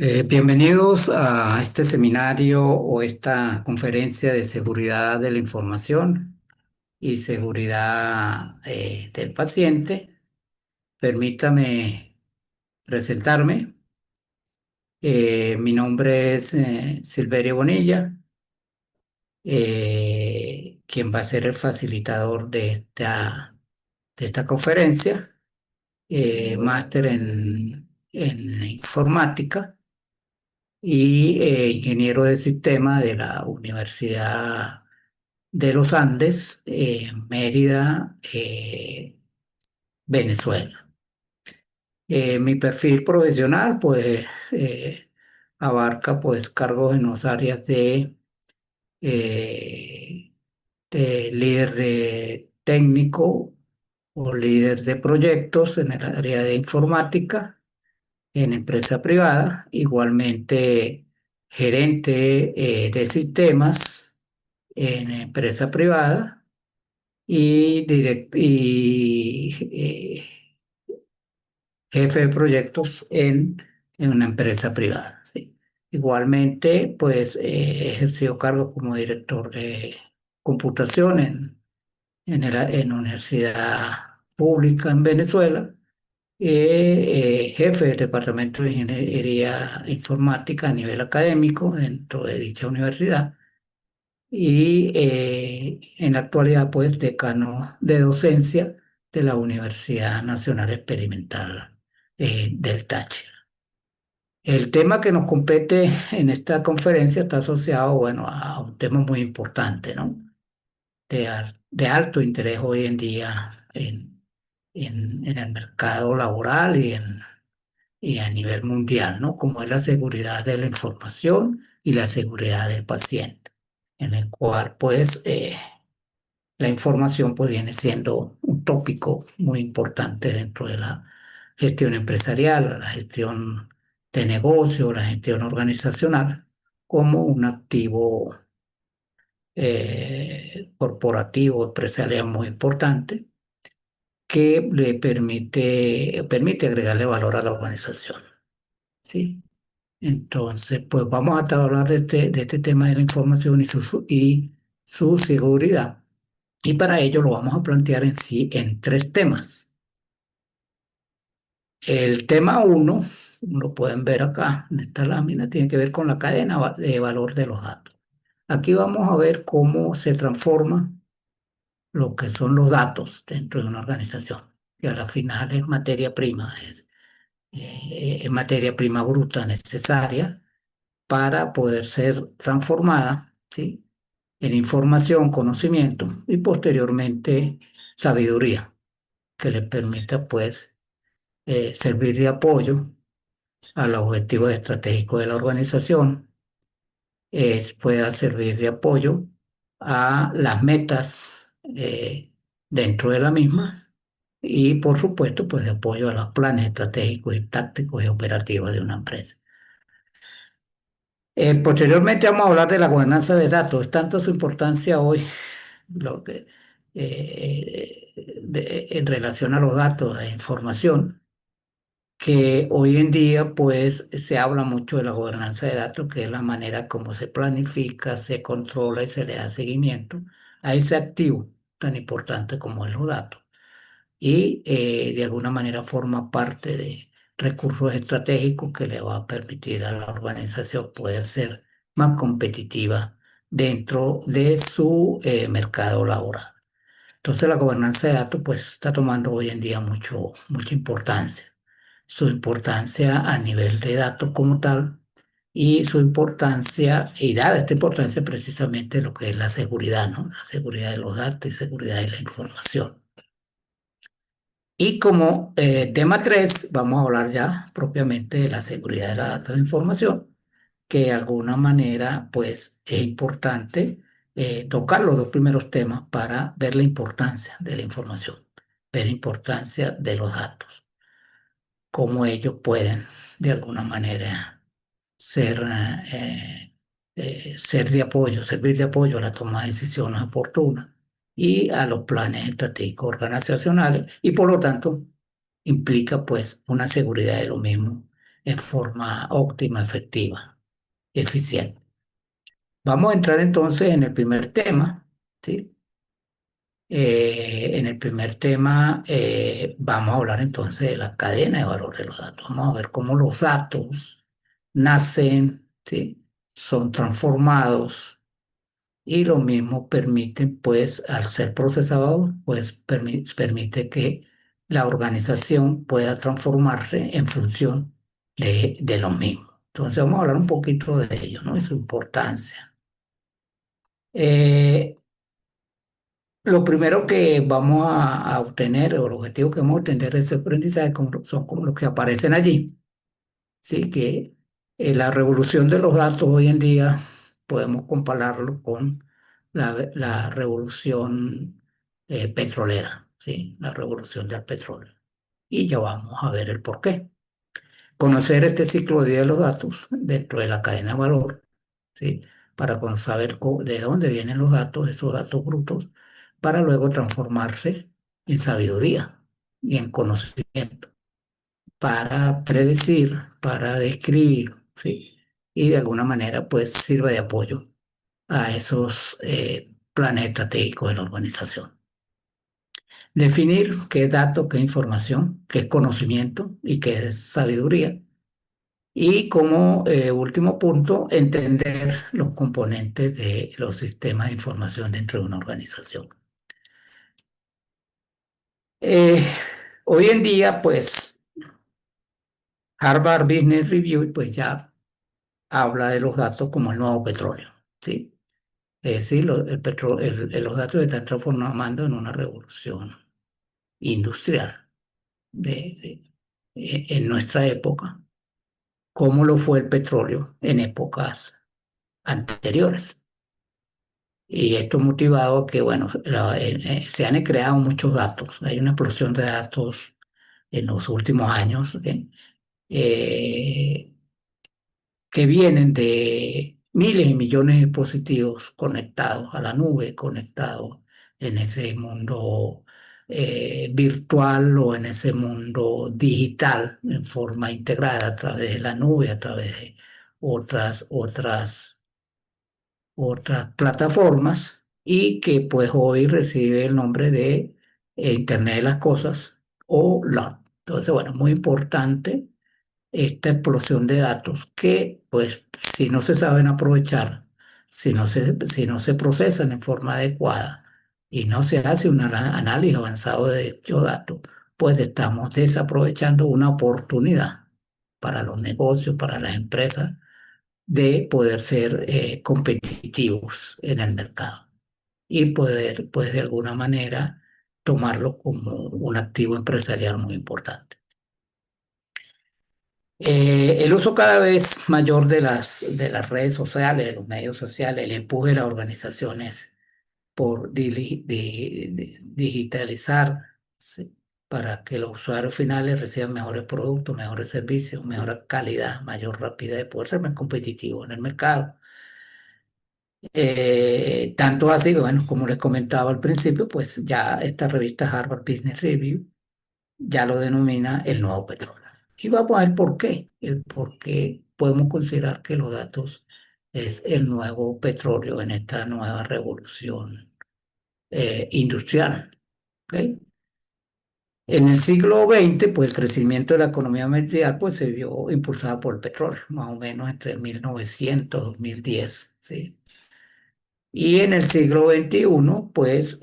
Bienvenidos a este seminario o esta conferencia de seguridad de la información y seguridad del paciente. Permítame presentarme. Mi nombre es Silverio Bonilla, quien va a ser el facilitador de esta conferencia, máster en informática y ingeniero de sistema de la Universidad de los Andes, Mérida, Venezuela. Mi perfil profesional, pues, abarca, pues, cargos en las áreas eh, de líder de técnico o líder de proyectos en el área de informática en empresa privada, igualmente gerente de sistemas en empresa privada y jefe de proyectos en una empresa privada. ¿Sí? Igualmente, pues he ejercido cargos como director de computación en universidad pública en Venezuela, jefe del departamento de ingeniería informática a nivel académico dentro de dicha universidad y en la actualidad pues decano de docencia de la Universidad Nacional Experimental del Táchira. El tema que nos compete en esta conferencia está asociado, bueno, a un tema muy importante, ¿no? De alto interés hoy en día en el mercado laboral y a nivel mundial, ¿no? Como es la seguridad de la información y la seguridad del paciente, en el cual, pues, la información pues viene siendo un tópico muy importante dentro de la gestión empresarial, la gestión de negocio, la gestión organizacional, como un activo corporativo, empresarial muy importante que le permite agregarle valor a la organización. ¿Sí? Entonces, pues vamos a estar hablando de este tema de la información y su seguridad. Y para ello lo vamos a plantear en sí en tres temas. El tema uno, lo pueden ver acá en esta lámina, tiene que ver con la cadena de valor de los datos. Aquí vamos a ver cómo se transforma lo que son los datos dentro de una organización, que a la final es materia prima, es materia prima bruta necesaria para poder ser transformada, ¿sí? En información, conocimiento y posteriormente sabiduría que le permita pues servir de apoyo a los objetivos estratégicos de la organización, pueda servir de apoyo a las metas dentro de la misma y por supuesto pues de apoyo a los planes estratégicos y tácticos y operativos de una empresa. Posteriormente vamos a hablar de la gobernanza de datos. Es tanto su importancia hoy lo que, en relación a los datos e información, que hoy en día pues se habla mucho de la gobernanza de datos, que es la manera como se planifica, se controla y se le da seguimiento a ese activo tan importante como es los datos. Y de alguna manera forma parte de recursos estratégicos que le va a permitir a la organización poder ser más competitiva dentro de su mercado laboral. Entonces la gobernanza de datos pues está tomando hoy en día mucha importancia. Su importancia a nivel de datos como tal y su importancia, y dada esta importancia precisamente lo que es la seguridad, ¿no? La seguridad de los datos y seguridad de la información. Y como tema 3 vamos a hablar ya propiamente de la seguridad de los datos de información, que de alguna manera pues es importante tocar los dos primeros temas para ver la importancia de la información, ver la importancia de los datos, cómo ellos pueden de alguna manera ser, ser de apoyo, servir de apoyo a la toma de decisiones oportunas y a los planes estratégicos organizacionales y por lo tanto implica pues una seguridad de lo mismo en forma óptima, efectiva, eficiente. Vamos a entrar entonces en el primer tema, ¿sí? En el primer tema vamos a hablar entonces de la cadena de valor de los datos. Vamos a ver cómo los datos nacen, ¿sí? Son transformados y lo mismo permite, pues, al ser procesados, pues permite que la organización pueda transformarse en función de lo mismo. Entonces vamos a hablar un poquito de ello, ¿no? Y su importancia. Eh, lo primero que vamos a obtener, o el objetivo que vamos a obtener de este aprendizaje son como los que aparecen allí, ¿sí? Que la revolución de los datos hoy en día podemos compararlo con la revolución petrolera, ¿sí? La revolución del petróleo. Y ya vamos a ver el por qué. Conocer este ciclo de vida de los datos dentro de la cadena de valor, ¿sí? Para saber de dónde vienen los datos, esos datos brutos, para luego transformarse en sabiduría y en conocimiento, para predecir, para describir, ¿sí? Y de alguna manera, pues sirve de apoyo a esos planes estratégicos de la organización. Definir qué es dato, qué es información, qué es conocimiento y qué es sabiduría. Y como último punto, entender los componentes de los sistemas de información dentro de una organización. Eh, Hoy en día, pues, Harvard Business Review, pues ya habla de los datos como el nuevo petróleo, ¿sí? Es decir, los datos se están transformando en una revolución industrial en nuestra época, como lo fue el petróleo en épocas anteriores. Y esto motivado que, bueno, se han creado muchos datos. Hay una explosión de datos en los últimos años, ¿ok? Eh, que vienen de miles y millones de dispositivos conectados a la nube, conectados en ese mundo virtual o en ese mundo digital en forma integrada a través de la nube, a través de otras plataformas y que pues hoy recibe el nombre de Internet de las Cosas o LAN. Entonces, bueno, muy importante esta explosión de datos que pues si no se saben aprovechar, si no se procesan en forma adecuada y no se hace un análisis avanzado de estos datos, pues estamos desaprovechando una oportunidad para los negocios, para las empresas de poder ser competitivos en el mercado y poder, pues de alguna manera, tomarlo como un activo empresarial muy importante. El uso cada vez mayor de las redes sociales, de los medios sociales, el empuje de las organizaciones por digitalizar, ¿sí? Para que los usuarios finales reciban mejores productos, mejores servicios, mejor calidad, mayor rapidez, de poder ser más competitivos en el mercado. Tanto así, bueno, como les comentaba al principio, pues ya esta revista Harvard Business Review ya lo denomina el nuevo petróleo. Y vamos a ver por qué. El por qué podemos considerar que los datos es el nuevo petróleo en esta nueva revolución industrial. ¿Ok? En el siglo XX, pues el crecimiento de la economía mundial pues, se vio impulsado por el petróleo, más o menos entre 1900 y 2010, ¿sí? Y en el siglo XXI, pues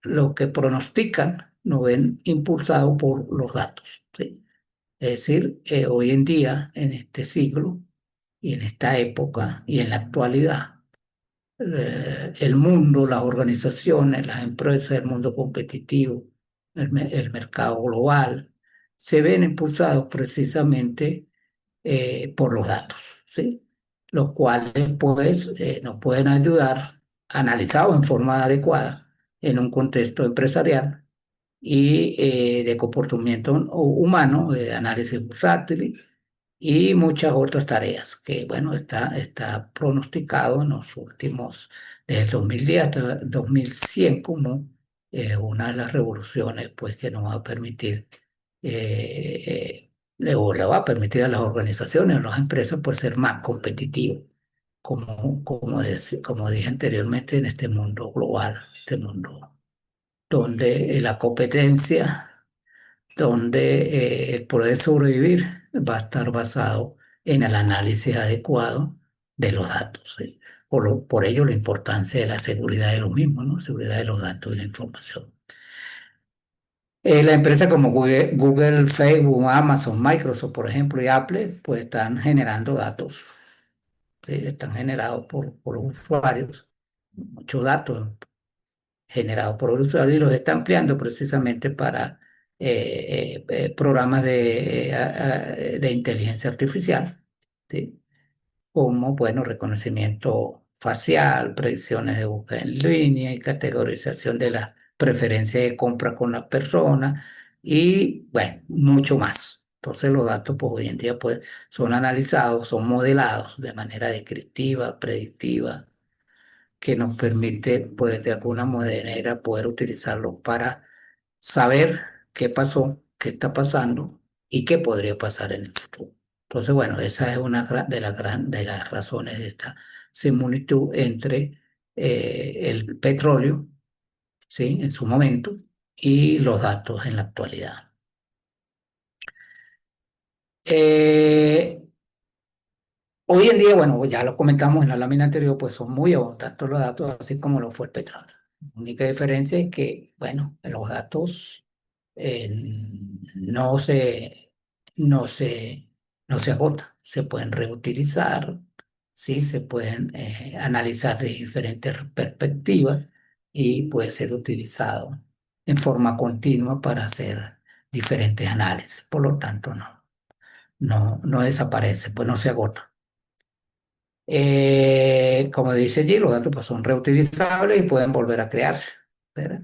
lo que pronostican lo ven impulsado por los datos, ¿sí? Es decir, hoy en día, en este siglo y en esta época y en la actualidad, el mundo, las organizaciones, las empresas, el mundo competitivo, el mercado global, se ven impulsados precisamente por los datos, ¿sí? Los cuales pues nos pueden ayudar, analizados en forma adecuada en un contexto empresarial y de comportamiento humano, de análisis bursátil y muchas otras tareas que, bueno, está pronosticado en los últimos, desde el 2010 hasta 2100 como una de las revoluciones pues, que nos va a permitir o le va a permitir a las organizaciones, a las empresas, pues ser más competitivos, como dije anteriormente, en este mundo global, este mundo donde la competencia, donde el poder sobrevivir va a estar basado en el análisis adecuado de los datos. ¿Sí? Por ello la importancia de la seguridad de los mismos, ¿no? Seguridad de los datos y la información. Las empresas como Google, Facebook, Amazon, Microsoft, por ejemplo, y Apple, pues están generando datos, ¿sí? Están generados por los usuarios, muchos datos generados por los usuarios y los está ampliando precisamente para programas de inteligencia artificial, ¿sí? Como, bueno, reconocimiento facial, predicciones de búsqueda en línea y categorización de las preferencias de compra con las personas y, bueno, mucho más. Entonces los datos, pues hoy en día, pues, son analizados, son modelados de manera descriptiva, predictiva, que nos permite, pues, de alguna manera poder utilizarlos para saber qué pasó, qué está pasando y qué podría pasar en el futuro. Entonces, bueno, esa es una de las razones de esta similitud entre el petróleo, ¿sí? En su momento y los datos en la actualidad. Eh, Hoy en día, bueno, ya lo comentamos en la lámina anterior, pues son muy abundantes los datos, así como lo fue el petróleo. La única diferencia es que, bueno, los datos eh, no se, no se, no se agotan, se pueden reutilizar, sí, se pueden analizar de diferentes perspectivas y puede ser utilizado en forma continua para hacer diferentes análisis. Por lo tanto, no desaparece, pues no se agota. Como dice allí, los datos pues, son reutilizables y pueden volver a crearse, ¿verdad?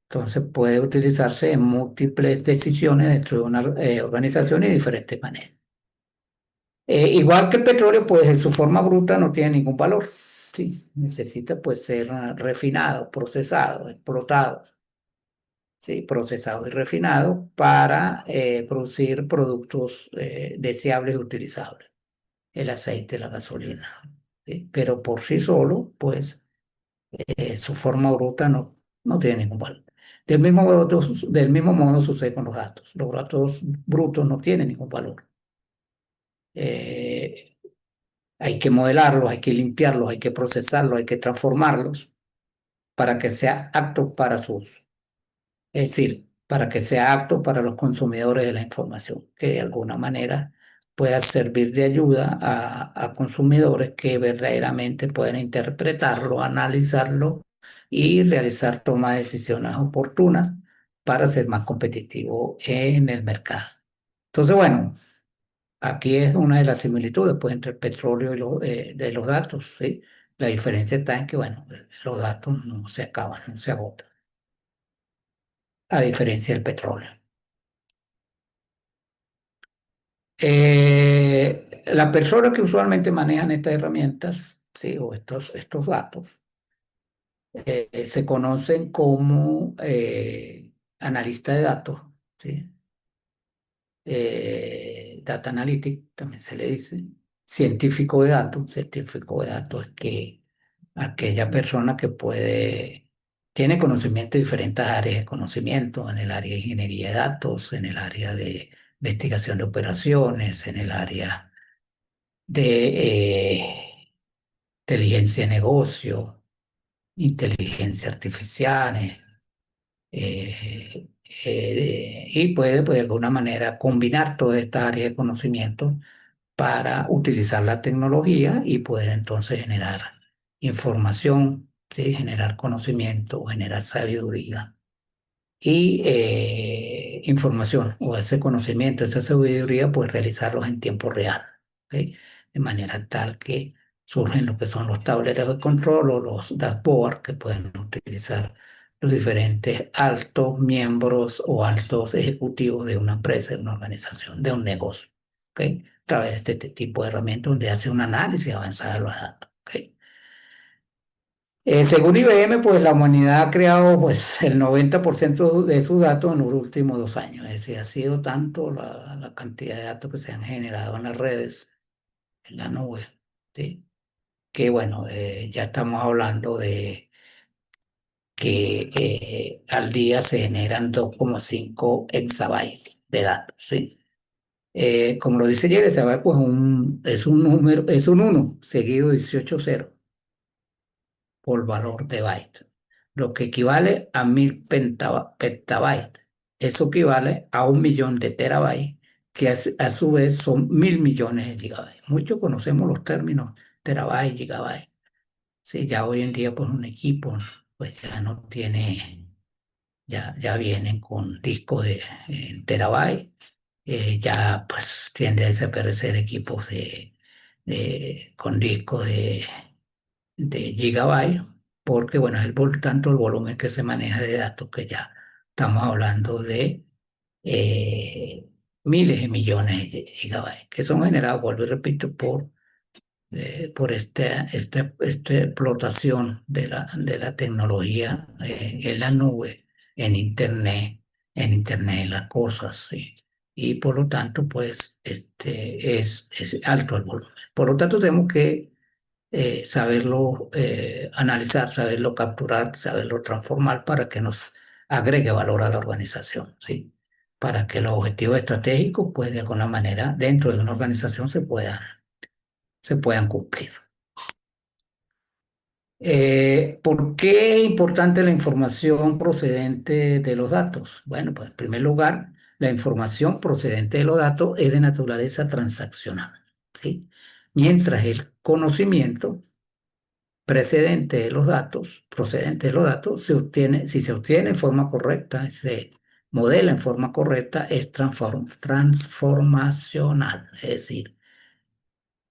Entonces puede utilizarse en múltiples decisiones dentro de una organización y de diferentes maneras. Igual que el petróleo, pues en su forma bruta no tiene ningún valor. Sí, necesita pues ser refinado, procesado, explotado, sí, procesado y refinado para producir productos deseables y utilizables, el aceite, la gasolina. ¿Sí? Pero por sí solo, pues su forma bruta no tiene ningún valor. Del mismo modo sucede con los datos. Los datos brutos no tienen ningún valor. Eh, Hay que modelarlos, hay que limpiarlos, hay que procesarlos, hay que transformarlos para que sea apto para su uso. Es decir, para que sea apto para los consumidores de la información, que de alguna manera pueda servir de ayuda a consumidores que verdaderamente puedan interpretarlo, analizarlo y realizar toma de decisiones oportunas para ser más competitivo en el mercado. Entonces, bueno, aquí es una de las similitudes pues, entre el petróleo y de los datos, ¿sí? La diferencia está en que, bueno, los datos no se acaban, no se agotan, a diferencia del petróleo. Las personas que usualmente manejan estas herramientas, sí, o estos datos, se conocen como analista de datos, ¿sí? Data analytic, también se le dice, científico de datos es que aquella persona que tiene conocimiento de diferentes áreas de conocimiento, en el área de ingeniería de datos, en el área de investigación de operaciones, en el área de inteligencia de negocio, inteligencia artificial, y puede, pues, de alguna manera combinar todas estas áreas de conocimiento para utilizar la tecnología y poder entonces generar información, ¿sí? Generar conocimiento, generar sabiduría y información o ese conocimiento, esa sabiduría, pues realizarlos en tiempo real, ¿ok? De manera tal que surgen lo que son los tableros de control o los dashboards que pueden utilizar los diferentes altos miembros o altos ejecutivos de una empresa, de una organización, de un negocio, ¿ok? A través de este tipo de herramientas donde hace un análisis avanzado de los datos, ¿ok? Según IBM, pues la humanidad ha creado pues el 90% de sus datos en los últimos 2 años. Es decir, ha sido tanto la cantidad de datos que se han generado en las redes, en la nube, ¿sí? Que bueno, ya estamos hablando de que al día se generan 2,5 exabytes de datos, ¿sí? Como lo dice Jerry, exabyte pues es un número, es un uno seguido de 18 ceros por valor de byte, lo que equivale a 1000 petabytes. Eso equivale a 1 millón de terabytes, que a su vez son 1000 millones de gigabytes. Muchos conocemos los términos terabyte, gigabyte. Sí, ya hoy en día pues un equipo pues ya no tiene, ya vienen con discos de terabyte, ya pues tiende a desaparecer equipos con discos de gigabyte, porque bueno, tanto el volumen que se maneja de datos que ya estamos hablando de eh, miles de millones de gigabytes, que son generados, vuelvo y repito, por esta explotación de la tecnología en la nube, en Internet de las cosas, ¿sí? Y por lo tanto, pues, es alto el volumen. Por lo tanto, tenemos que saberlo analizar, saberlo capturar, saberlo transformar para que nos agregue valor a la organización, ¿sí? Para que los objetivos estratégicos, pues, de alguna manera, dentro de una organización se puedan cumplir. ¿Por qué es importante la información procedente de los datos? Bueno, pues en primer lugar, la información procedente de los datos es de naturaleza transaccional, ¿sí? Mientras el conocimiento precedente de los datos, procedente de los datos, si se obtiene en forma correcta, se modela en forma correcta, es transformacional, es decir,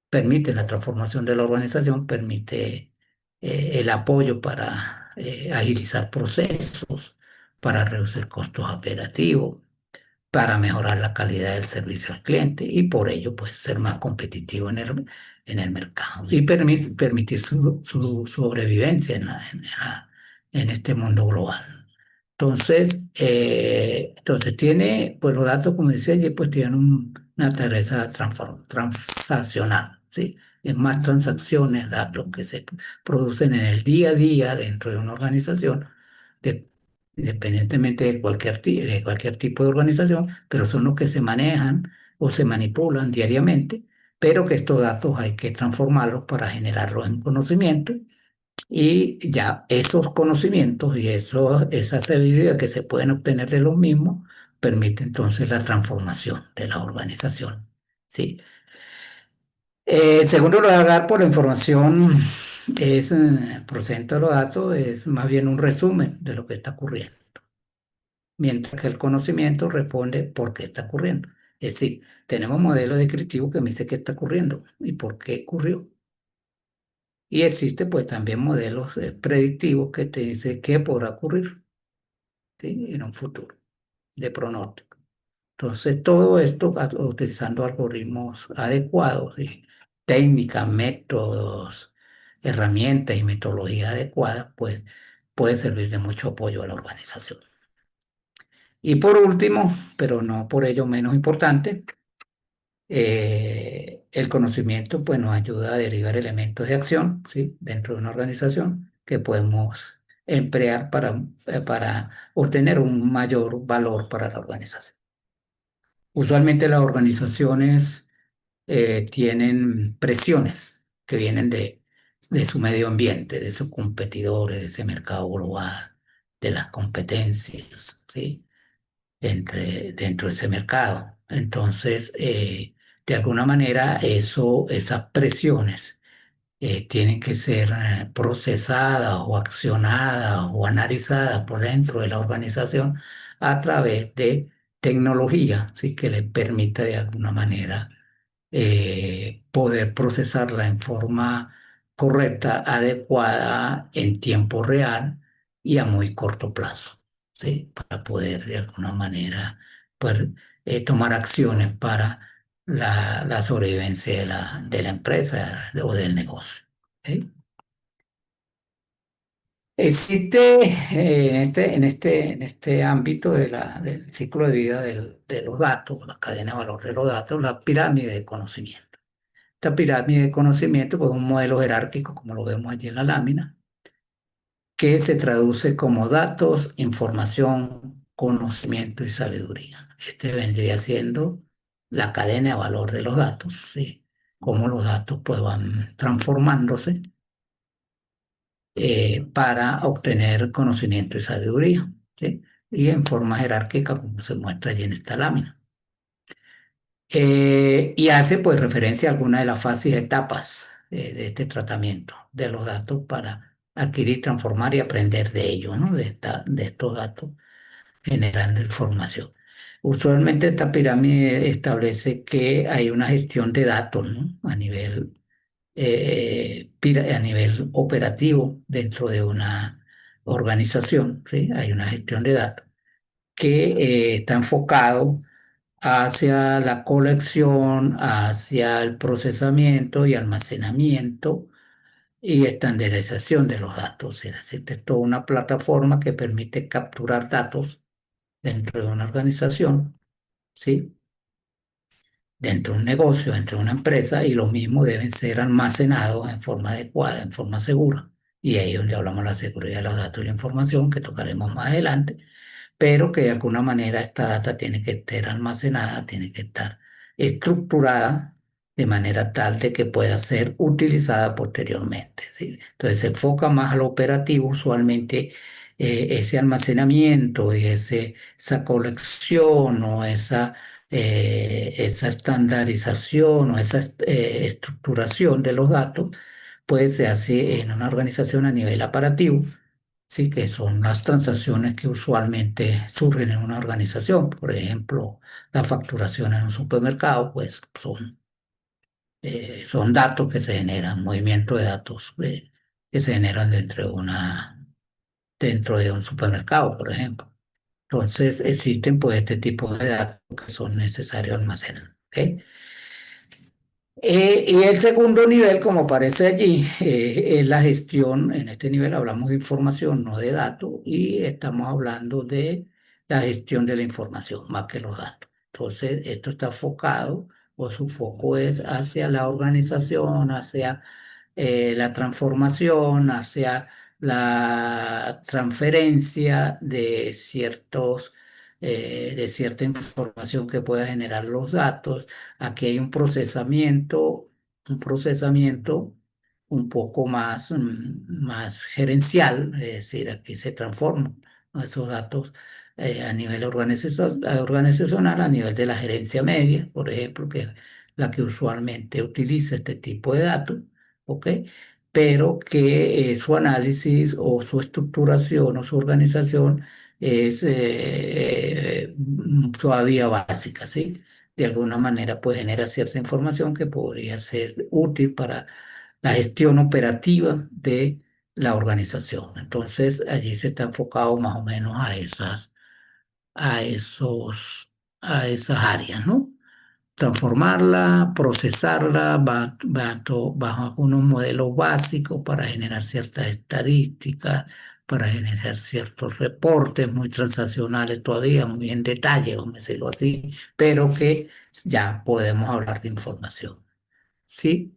permite la transformación de la organización, permite el apoyo para agilizar procesos, para reducir costos operativos, para mejorar la calidad del servicio al cliente y por ello pues ser más competitivo en el mercado y permitir su sobrevivencia en este mundo global. Entonces tiene, pues los datos, como decía ayer, pues tienen una tarea transaccional, ¿sí? Es más transacciones, datos que se producen en el día a día dentro de una organización, de- independientemente de cualquier tipo de organización, pero son los que se manejan o se manipulan diariamente, pero que estos datos hay que transformarlos para generarlos en conocimiento y ya esos conocimientos y esa sabiduría que se pueden obtener de los mismos permite entonces la transformación de la organización. ¿Sí? Segundo lugar, por la información procedente de los datos es más bien un resumen de lo que está ocurriendo, mientras que el conocimiento responde por qué está ocurriendo. Es decir, tenemos modelos descriptivos que me dicen qué está ocurriendo y por qué ocurrió. Y existe pues también modelos predictivos que te dicen qué podrá ocurrir, ¿sí? En un futuro, de pronóstico. Entonces, todo esto utilizando algoritmos adecuados y técnicas, métodos, herramientas y metodologías adecuadas, pues puede servir de mucho apoyo a la organización. Y por último, pero no por ello menos importante, el conocimiento pues, nos ayuda a derivar elementos de acción, ¿sí? Dentro de una organización que podemos emplear para obtener un mayor valor para la organización. Usualmente las organizaciones tienen presiones que vienen de su medio ambiente, de sus competidores, de ese mercado global, de las competencias, ¿sí? Dentro de ese mercado. Entonces, de alguna manera, esas presiones tienen que ser procesadas o accionadas o analizadas por dentro de la organización a través de tecnología, ¿sí? Que les permita de alguna manera poder procesarla en forma correcta, adecuada, en tiempo real y a muy corto plazo, ¿sí? Para poder de alguna manera poder, tomar acciones para la sobrevivencia de la empresa o del negocio, ¿sí? Existe en este ámbito del ciclo de vida de los datos, la cadena de valor de los datos, la pirámide de conocimiento. Esta pirámide de conocimiento pues, es un modelo jerárquico, como lo vemos allí en la lámina, que se traduce como datos, información, conocimiento y sabiduría. Este vendría siendo la cadena de valor de los datos, ¿sí? Cómo los datos pues, van transformándose para obtener conocimiento y sabiduría, ¿sí? Y en forma jerárquica, como se muestra allí en esta lámina. Y hace pues referencia a algunas de las fases y etapas de este tratamiento de los datos para adquirir, transformar y aprender de ellos, ¿no? De estos datos generando información. Usualmente esta pirámide establece que hay una gestión de datos, ¿no? A nivel operativo dentro de una organización, ¿sí? Hay una gestión de datos que está enfocado hacia la colección, hacia el procesamiento y almacenamiento y estandarización de los datos. Es decir, es toda una plataforma que permite capturar datos dentro de una organización, ¿sí? Dentro de un negocio, dentro de una empresa, y los mismos deben ser almacenados en forma adecuada, en forma segura. Y ahí es donde hablamos de la seguridad de los datos y la información, que tocaremos más adelante, pero que de alguna manera esta data tiene que estar almacenada, tiene que estar estructurada de manera tal de que pueda ser utilizada posteriormente, ¿sí? Entonces se enfoca más a lo operativo, usualmente ese almacenamiento y esa colección o esa estandarización o esa estructuración de los datos, pues se hace en una organización a nivel aparativo. Sí, que son las transacciones que usualmente surgen en una organización. Por ejemplo, la facturación en un supermercado, pues son datos que se generan, movimiento de datos que se generan dentro de un supermercado, por ejemplo. Entonces, existen pues este tipo de datos que son necesarios almacenar. ¿Ok? Y el segundo nivel, como aparece allí, es la gestión. En este nivel hablamos de información, no de datos, y estamos hablando de la gestión de la información más que los datos. Entonces, esto está enfocado, o su foco es hacia la organización, hacia la transformación, hacia la transferencia de cierta información que pueda generar los datos. Aquí hay un procesamiento un poco más, más gerencial, es decir, aquí se transforman, ¿no? Esos datos a nivel organizacional, a nivel de la gerencia media, por ejemplo, que es la que usualmente utiliza este tipo de datos, ¿ok? Pero que su análisis o su estructuración o su organización es todavía básica, ¿sí? De alguna manera pues genera cierta información que podría ser útil para la gestión operativa de la organización. Entonces allí se está enfocado más o menos a esos, a esas áreas, ¿no? Transformarla, procesarla bajo unos modelos básicos para generar ciertas estadísticas, para generar ciertos reportes muy transaccionales todavía, muy en detalle, vamos a decirlo así, pero que ya podemos hablar de información. ¿Sí?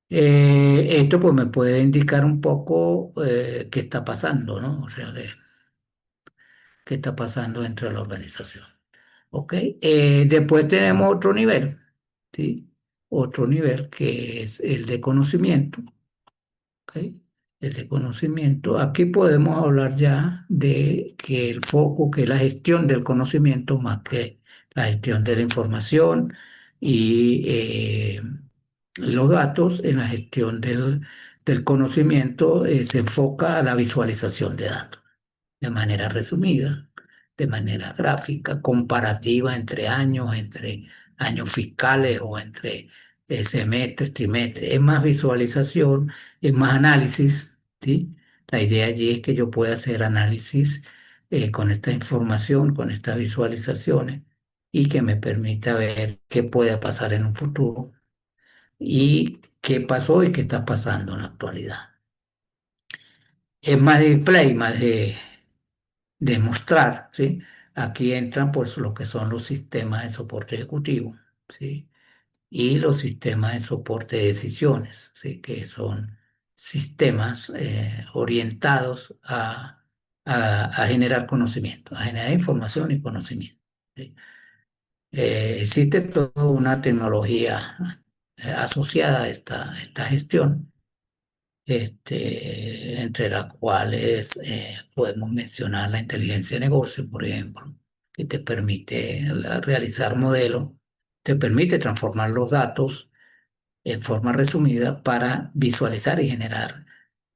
Esto pues me puede indicar un poco qué está pasando, ¿no? O sea, qué está pasando dentro de la organización. ¿Ok? Después tenemos otro nivel, ¿sí? Otro nivel que es el de conocimiento, ¿ok? El de conocimiento. Aquí podemos hablar ya de que el foco, que es la gestión del conocimiento más que la gestión de la información y los datos. En la gestión del conocimiento se enfoca a la visualización de datos de manera resumida, de manera gráfica, comparativa entre años fiscales o entre semestres, trimestres. Es más visualización, es más análisis, ¿sí? La idea allí es que yo pueda hacer análisis con esta información, con estas visualizaciones y que me permita ver qué puede pasar en un futuro y qué pasó y qué está pasando en la actualidad. es más de display, más de mostrar, ¿sí? Aquí entran pues lo que son los sistemas de soporte ejecutivo, ¿sí? Y los sistemas de soporte de decisiones, ¿sí? Que son sistemas orientados a generar conocimiento, a generar información y conocimiento, ¿sí? Existe toda una tecnología asociada a esta gestión, entre las cuales podemos mencionar la inteligencia de negocio, por ejemplo, que te permite realizar modelos, te permite transformar los datos en forma resumida para visualizar y generar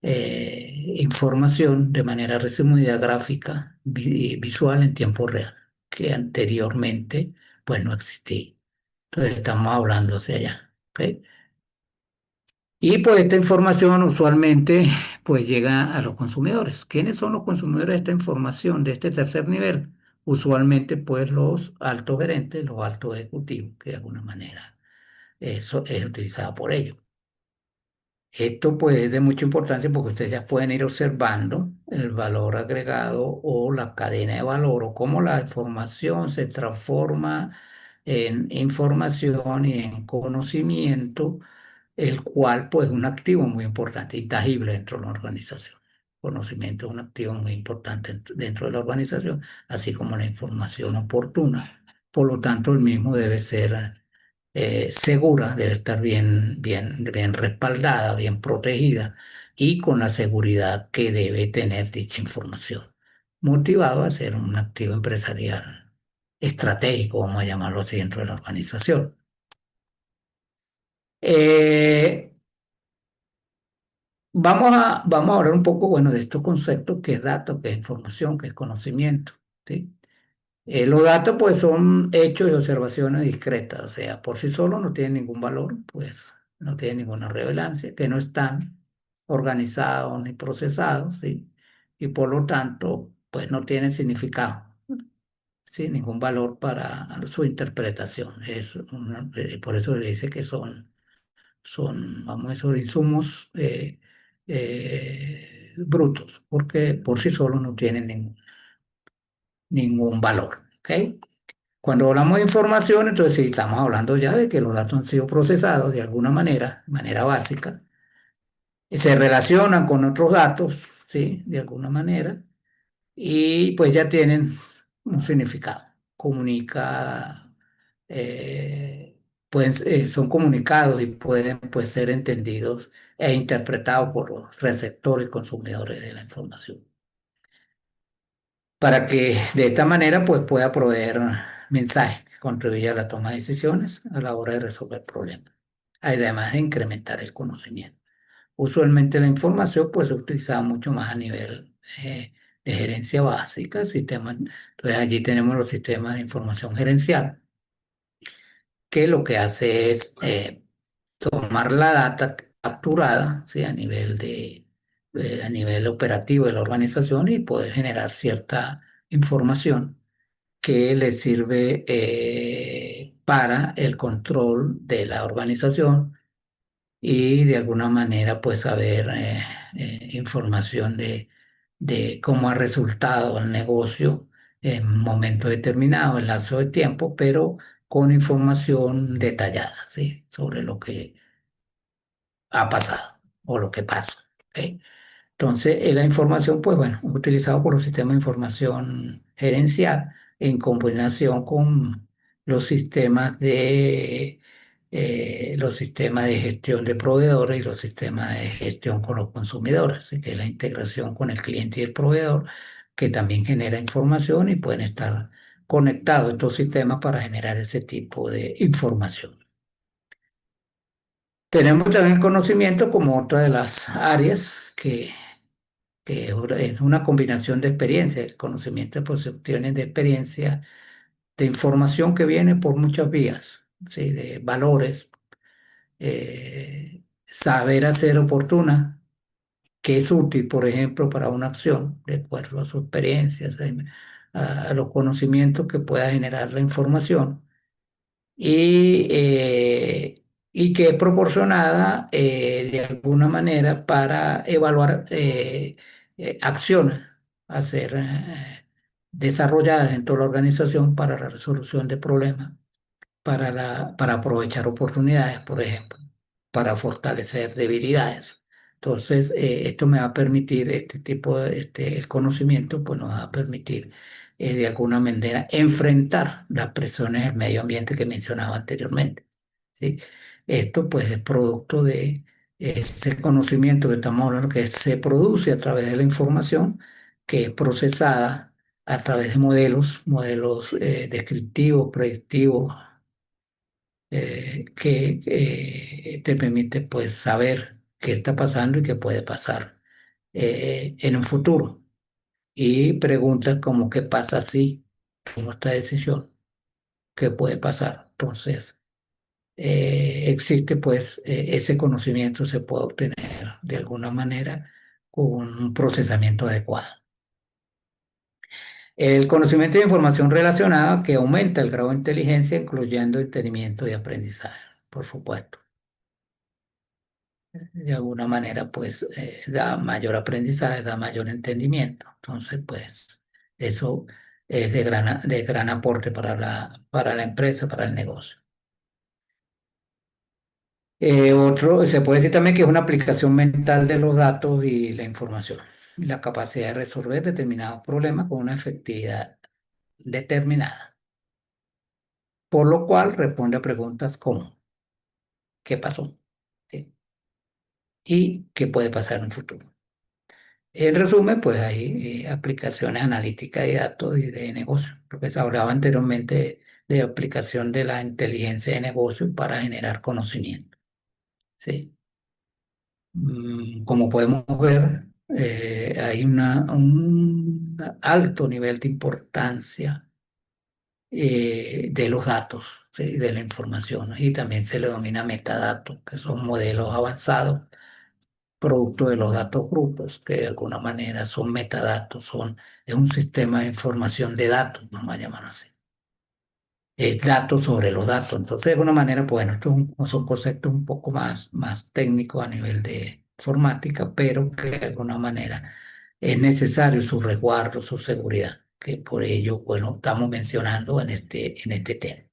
información de manera resumida, gráfica, visual en tiempo real, que anteriormente pues no existía. Entonces estamos hablando hacia allá. ¿Ok? Y pues esta información usualmente pues llega a los consumidores. ¿Quiénes son los consumidores de esta información, de este tercer nivel? Usualmente pues los altos gerentes, los altos ejecutivos, que de alguna manera eso es utilizado por ellos. Esto pues es de mucha importancia porque ustedes ya pueden ir observando el valor agregado o la cadena de valor o cómo la información se transforma en información y en conocimiento, el cual pues es un activo muy importante, intangible dentro de la organización. Conocimiento es un activo muy importante dentro de la organización, así como la información oportuna. Por lo tanto, el mismo debe ser segura, debe estar bien respaldada, bien protegida y con la seguridad que debe tener dicha información, motivado a ser un activo empresarial estratégico, vamos a llamarlo así, dentro de la organización. Eh, vamos a hablar un poco, bueno, de estos conceptos, que es datos, que es información, que es conocimiento, ¿sí? Los datos pues son hechos y observaciones discretas, o sea, por sí solos no tienen ningún valor, pues no tienen ninguna relevancia, que no están organizados ni procesados, ¿sí? Y por lo tanto, pues no tienen significado, ¿sí? Ningún valor para su interpretación. Por eso le dice que vamos a decir, insumos brutos, porque por sí solos no tienen ningún valor, ¿ok? Cuando hablamos de información, entonces sí estamos hablando ya de que los datos han sido procesados de alguna manera, de manera básica, y se relacionan con otros datos, ¿sí? De alguna manera, y pues ya tienen un significado. Comunica, son comunicados y pueden pues, ser entendidos e interpretados por los receptores y consumidores de la información, para que de esta manera pues, pueda proveer mensajes que contribuyan a la toma de decisiones a la hora de resolver problemas, además de incrementar el conocimiento. Usualmente la información pues, se utiliza mucho más a nivel de gerencia básica, sistemas. Entonces allí tenemos los sistemas de información gerencial, que lo que hace es tomar la data capturada, ¿sí? A nivel operativo de la organización y poder generar cierta información que le sirve para el control de la organización y de alguna manera pues saber información de cómo ha resultado el negocio en un momento determinado, en lazo de tiempo, pero con información detallada, ¿sí? Sobre lo que ha pasado o lo que pasa. ¿Ok? Entonces, la información, pues bueno, es utilizada por los sistemas de información gerencial en combinación con los los sistemas de gestión de proveedores y los sistemas de gestión con los consumidores, así que es la integración con el cliente y el proveedor, que también genera información y pueden estar conectados estos sistemas para generar ese tipo de información. Tenemos también el conocimiento como otra de las áreas que es una combinación de experiencia. El conocimiento pues se obtiene de experiencia, de información que viene por muchas vías, ¿sí? De valores, saber hacer oportuna, que es útil, por ejemplo, para una acción, de acuerdo a sus experiencias, a los conocimientos que pueda generar la información y, y que es proporcionada de alguna manera para evaluar. acciones a ser desarrolladas en toda la organización para la resolución de problemas, para aprovechar oportunidades, por ejemplo, para fortalecer debilidades. Entonces, esto me va a permitir, este tipo de, el conocimiento, pues nos va a permitir de alguna manera enfrentar las presiones del medio ambiente que mencionaba anteriormente. ¿Sí? Esto pues es producto de ese conocimiento que estamos hablando, que se produce a través de la información, que es procesada a través de modelos descriptivos, predictivos, que te permite pues saber qué está pasando y qué puede pasar en un futuro. Y preguntas como qué pasa si tomo esta decisión, qué puede pasar. Entonces, existe pues ese conocimiento se puede obtener de alguna manera con un procesamiento adecuado. El conocimiento de información relacionada que aumenta el grado de inteligencia, incluyendo entendimiento y aprendizaje, por supuesto. De alguna manera, pues, da mayor aprendizaje, da mayor entendimiento. Entonces, pues, eso es de gran aporte para la empresa, para el negocio. Otro, se puede decir también que es una aplicación mental de los datos y la información, y la capacidad de resolver determinados problemas con una efectividad determinada, por lo cual responde a preguntas como ¿qué pasó? ¿Sí? ¿Y qué puede pasar en un futuro? En resumen, pues hay aplicaciones analíticas de datos y de negocio. Lo que se hablaba anteriormente de aplicación de la inteligencia de negocio para generar conocimiento. ¿Sí? Como podemos ver, hay un alto nivel de importancia de los datos, ¿sí? De la información. Y también se le denomina metadatos, que son modelos avanzados producto de los datos brutos, que de alguna manera son metadatos, es un sistema de información de datos, vamos a llamarlo así. Es datos sobre los datos. Entonces, de alguna manera, pues, bueno, son conceptos un poco más técnicos a nivel de informática, pero que de alguna manera es necesario su resguardo, su seguridad, que por ello, bueno, estamos mencionando en este tema.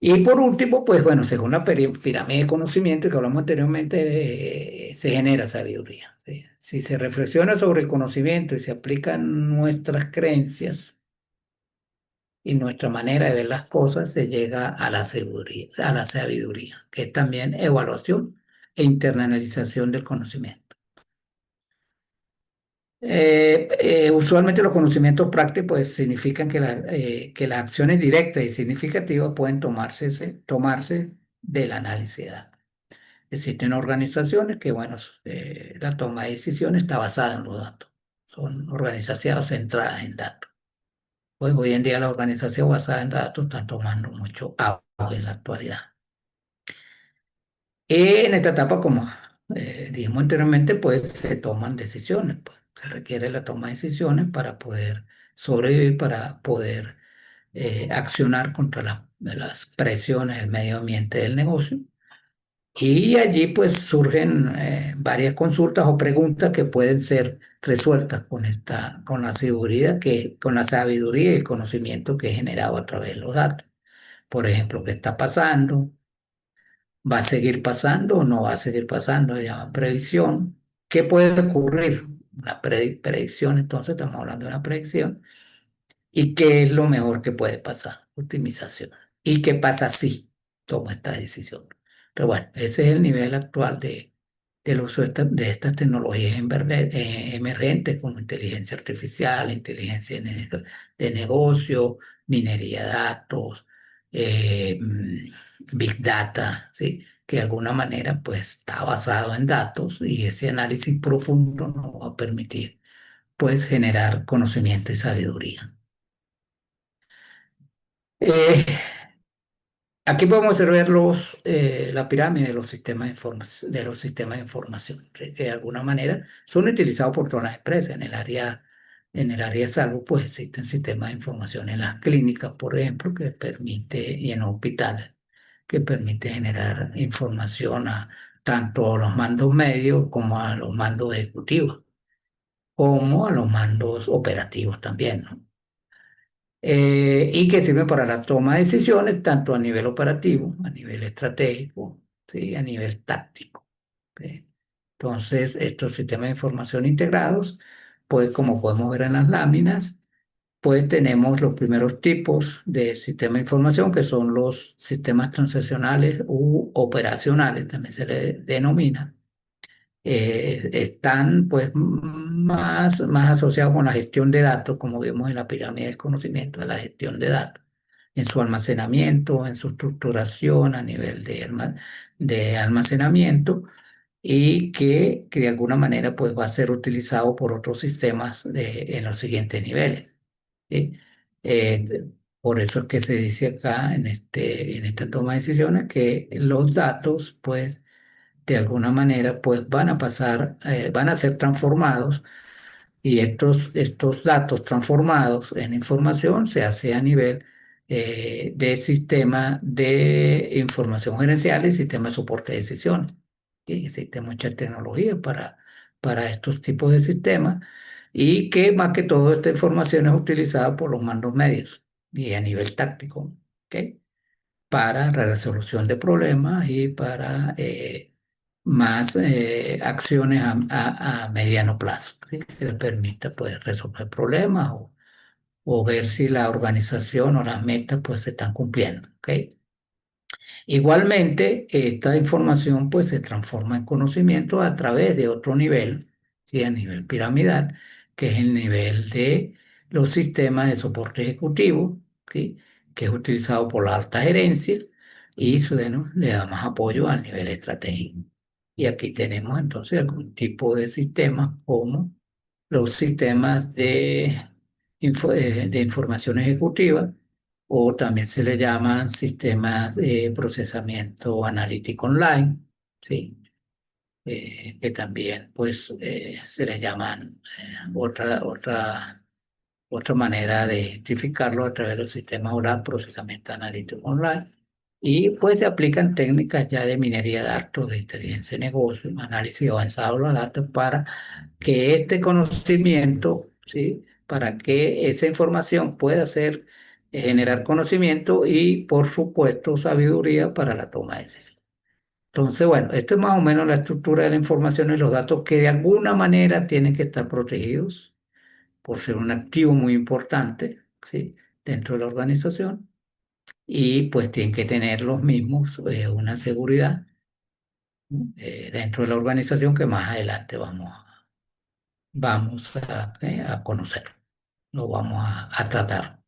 Y por último, pues bueno, según la pirámide de conocimiento que hablamos anteriormente, se genera sabiduría. ¿Sí? Si se reflexiona sobre el conocimiento y se aplican nuestras creencias y nuestra manera de ver las cosas, se llega a la sabiduría, que es también evaluación e internalización del conocimiento. Usualmente los conocimientos prácticos pues, significan que las acciones directas y significativas pueden tomarse del análisis de datos. Existen organizaciones que, bueno, la toma de decisiones está basada en los datos. Son organizaciones centradas en datos. Pues hoy en día las organizaciones basadas en datos están tomando mucho auge en la actualidad. Y en esta etapa, como dijimos anteriormente, pues se toman decisiones. Pues, se requiere la toma de decisiones para poder sobrevivir, para poder accionar contra las presiones del medio ambiente del negocio. Y allí pues surgen varias consultas o preguntas que pueden ser resueltas con la seguridad con la sabiduría y el conocimiento que he generado a través de los datos. Por ejemplo, ¿qué está pasando? ¿Va a seguir pasando o no va a seguir pasando? Se llama previsión. ¿Qué puede ocurrir? Una predicción, entonces estamos hablando de una predicción. ¿Y qué es lo mejor que puede pasar? Optimización. ¿Y qué pasa si tomo esta decisión? Pero bueno, ese es el nivel actual del uso de estas tecnologías emergentes como inteligencia artificial, inteligencia de negocio, minería de datos, big data, ¿sí? Que de alguna manera pues está basado en datos y ese análisis profundo nos va a permitir pues generar conocimiento y sabiduría. Eh, Aquí podemos ver la pirámide de los sistemas de los sistemas de información, que de alguna manera son utilizados por todas las empresas. En el área de salud, pues existen sistemas de información en las clínicas, por ejemplo, y en hospitales, que permite generar información tanto a los mandos medios como a los mandos ejecutivos, como a los mandos operativos también, ¿no? Y que sirve para la toma de decisiones tanto a nivel operativo, a nivel estratégico, ¿sí? A nivel táctico. ¿Ok? Entonces, estos sistemas de información integrados, pues como podemos ver en las láminas, pues tenemos los primeros tipos de sistema de información, que son los sistemas transaccionales u operacionales, también se le denomina. Están pues más asociados con la gestión de datos, como vemos en la pirámide del conocimiento, de la gestión de datos, en su almacenamiento, en su estructuración a nivel de almacenamiento, y que de alguna manera pues va a ser utilizado por otros sistemas en los siguientes niveles. ¿Sí? Eh, por eso es que se dice acá en esta toma de decisiones que los datos pues de alguna manera pues van a pasar, van a ser transformados, y estos datos transformados en información se hace a nivel de sistema de información gerencial y sistema de soporte de decisiones. Y existe mucha tecnología para estos tipos de sistemas, y que más que todo esta información es utilizada por los mandos medios y a nivel táctico. ¿Ok? Para la resolución de problemas y para más acciones a mediano plazo, ¿sí? Que les permita pues, resolver problemas o ver si la organización o las metas pues, se están cumpliendo. ¿Ok? Igualmente, esta información pues se transforma en conocimiento a través de otro nivel, ¿sí? A nivel piramidal, que es el nivel de los sistemas de soporte ejecutivo, ¿sí? Que es utilizado por la alta gerencia, y bueno, le da más apoyo al nivel estratégico. Y aquí tenemos entonces algún tipo de sistemas como los sistemas de información ejecutiva, o también se le llaman sistemas de procesamiento analítico online, ¿sí? Que también pues se le llaman otra manera de identificarlo a través de los sistemas oral, procesamiento analítico online. Y pues se aplican técnicas ya de minería de datos, de inteligencia de negocio, análisis avanzado de los datos, para que este conocimiento, ¿sí? Para que esa información pueda ser, generar conocimiento y, por supuesto, sabiduría para la toma de decisiones. Entonces, bueno, esto es más o menos la estructura de la información y los datos, que de alguna manera tienen que estar protegidos por ser un activo muy importante, ¿sí? Dentro de la organización, y pues tienen que tener los mismos una seguridad dentro de la organización, que más adelante vamos a conocer, lo vamos a tratar.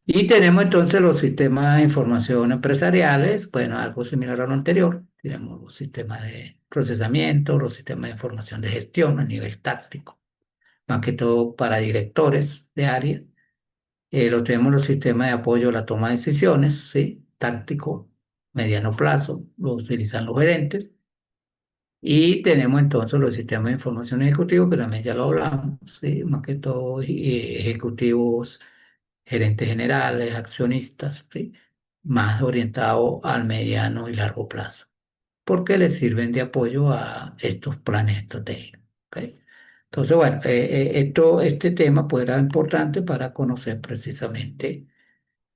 Y tenemos entonces los sistemas de información empresariales, bueno, algo similar a lo anterior. Tenemos los sistemas de procesamiento, los sistemas de información de gestión a nivel táctico, más que todo para directores de área. Lo tenemos los sistemas de apoyo a la toma de decisiones, ¿sí? Táctico, mediano plazo, lo utilizan los gerentes. Y tenemos entonces los sistemas de información ejecutivos, que también ya lo hablamos, ¿sí? Más que todo ejecutivos, gerentes generales, accionistas, ¿sí? Más orientados al mediano y largo plazo, porque les sirven de apoyo a estos planes estratégicos. ¿Ok? Entonces, bueno, este tema pues era importante para conocer precisamente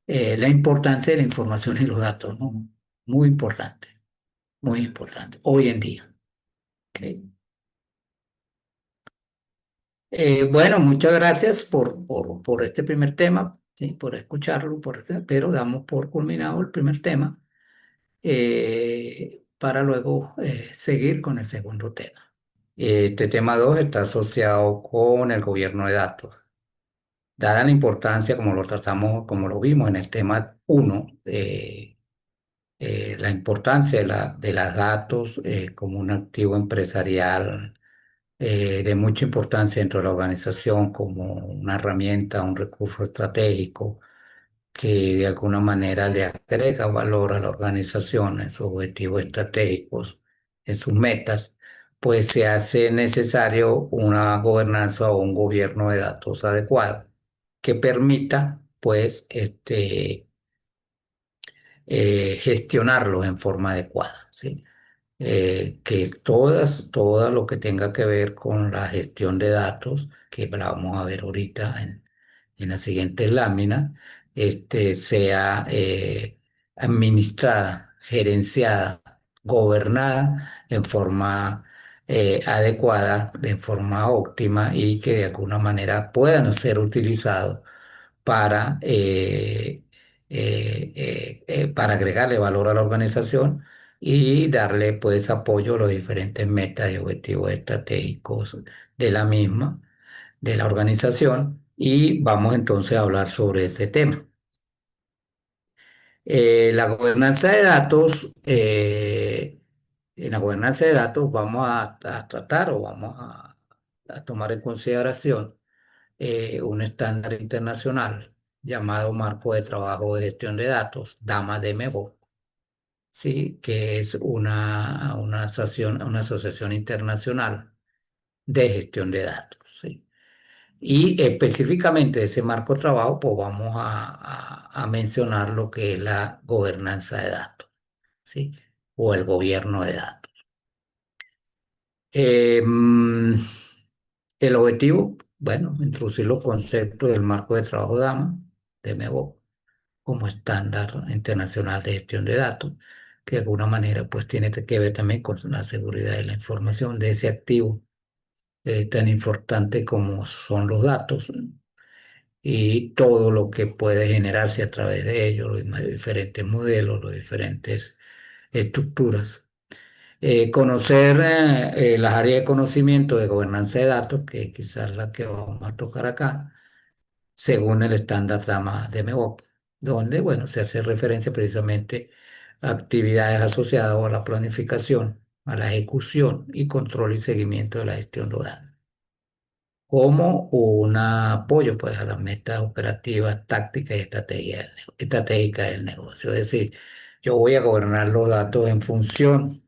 la importancia de la información y los datos, ¿no? Muy importante, hoy en día. ¿Ok? Bueno, muchas gracias por este primer tema, ¿sí? Por escucharlo, pero damos por culminado el primer tema, para luego seguir con el segundo tema. Este tema 2 está asociado con el gobierno de datos. Dada la importancia, como lo tratamos, como lo vimos en el tema uno, la importancia de los datos como un activo empresarial de mucha importancia dentro de la organización, como una herramienta, un recurso estratégico que de alguna manera le agrega valor a la organización en sus objetivos estratégicos, en sus metas, pues se hace necesario una gobernanza o un gobierno de datos adecuado que permita, pues, gestionarlo en forma adecuada, ¿sí? que es todo lo que tenga que ver con la gestión de datos, que la vamos a ver ahorita en la siguiente lámina, sea administrada, gerenciada, gobernada en forma adecuada, de forma óptima y que de alguna manera puedan ser utilizados para, para agregarle valor a la organización y darle pues apoyo a los diferentes metas y objetivos estratégicos de la misma, de la organización. Y vamos entonces a hablar sobre ese tema. La gobernanza de datos, en la gobernanza de datos vamos a tratar o vamos a tomar en consideración un estándar internacional llamado Marco de Trabajo de Gestión de Datos, DAMA-DMO, ¿sí? Que es una asociación internacional de gestión de datos, ¿sí? Y específicamente de ese marco de trabajo, pues vamos a mencionar lo que es la gobernanza de datos, ¿sí? O el gobierno de datos. El objetivo, bueno, introducir los conceptos del marco de trabajo DAMA, DMO, como estándar internacional de gestión de datos, que de alguna manera pues tiene que ver también con la seguridad de la información de ese activo tan importante como son los datos y todo lo que puede generarse a través de ellos, los diferentes modelos, las diferentes estructuras. Conocer las áreas de conocimiento de gobernanza de datos, que quizás la que vamos a tocar acá, según el estándar DAMA de MEOC, donde, bueno, se hace referencia precisamente a actividades asociadas a la planificación, a la ejecución y control y seguimiento de la gestión de datos, como un apoyo pues, a las metas operativas, tácticas y estratégicas del negocio. Es decir, yo voy a gobernar los datos en función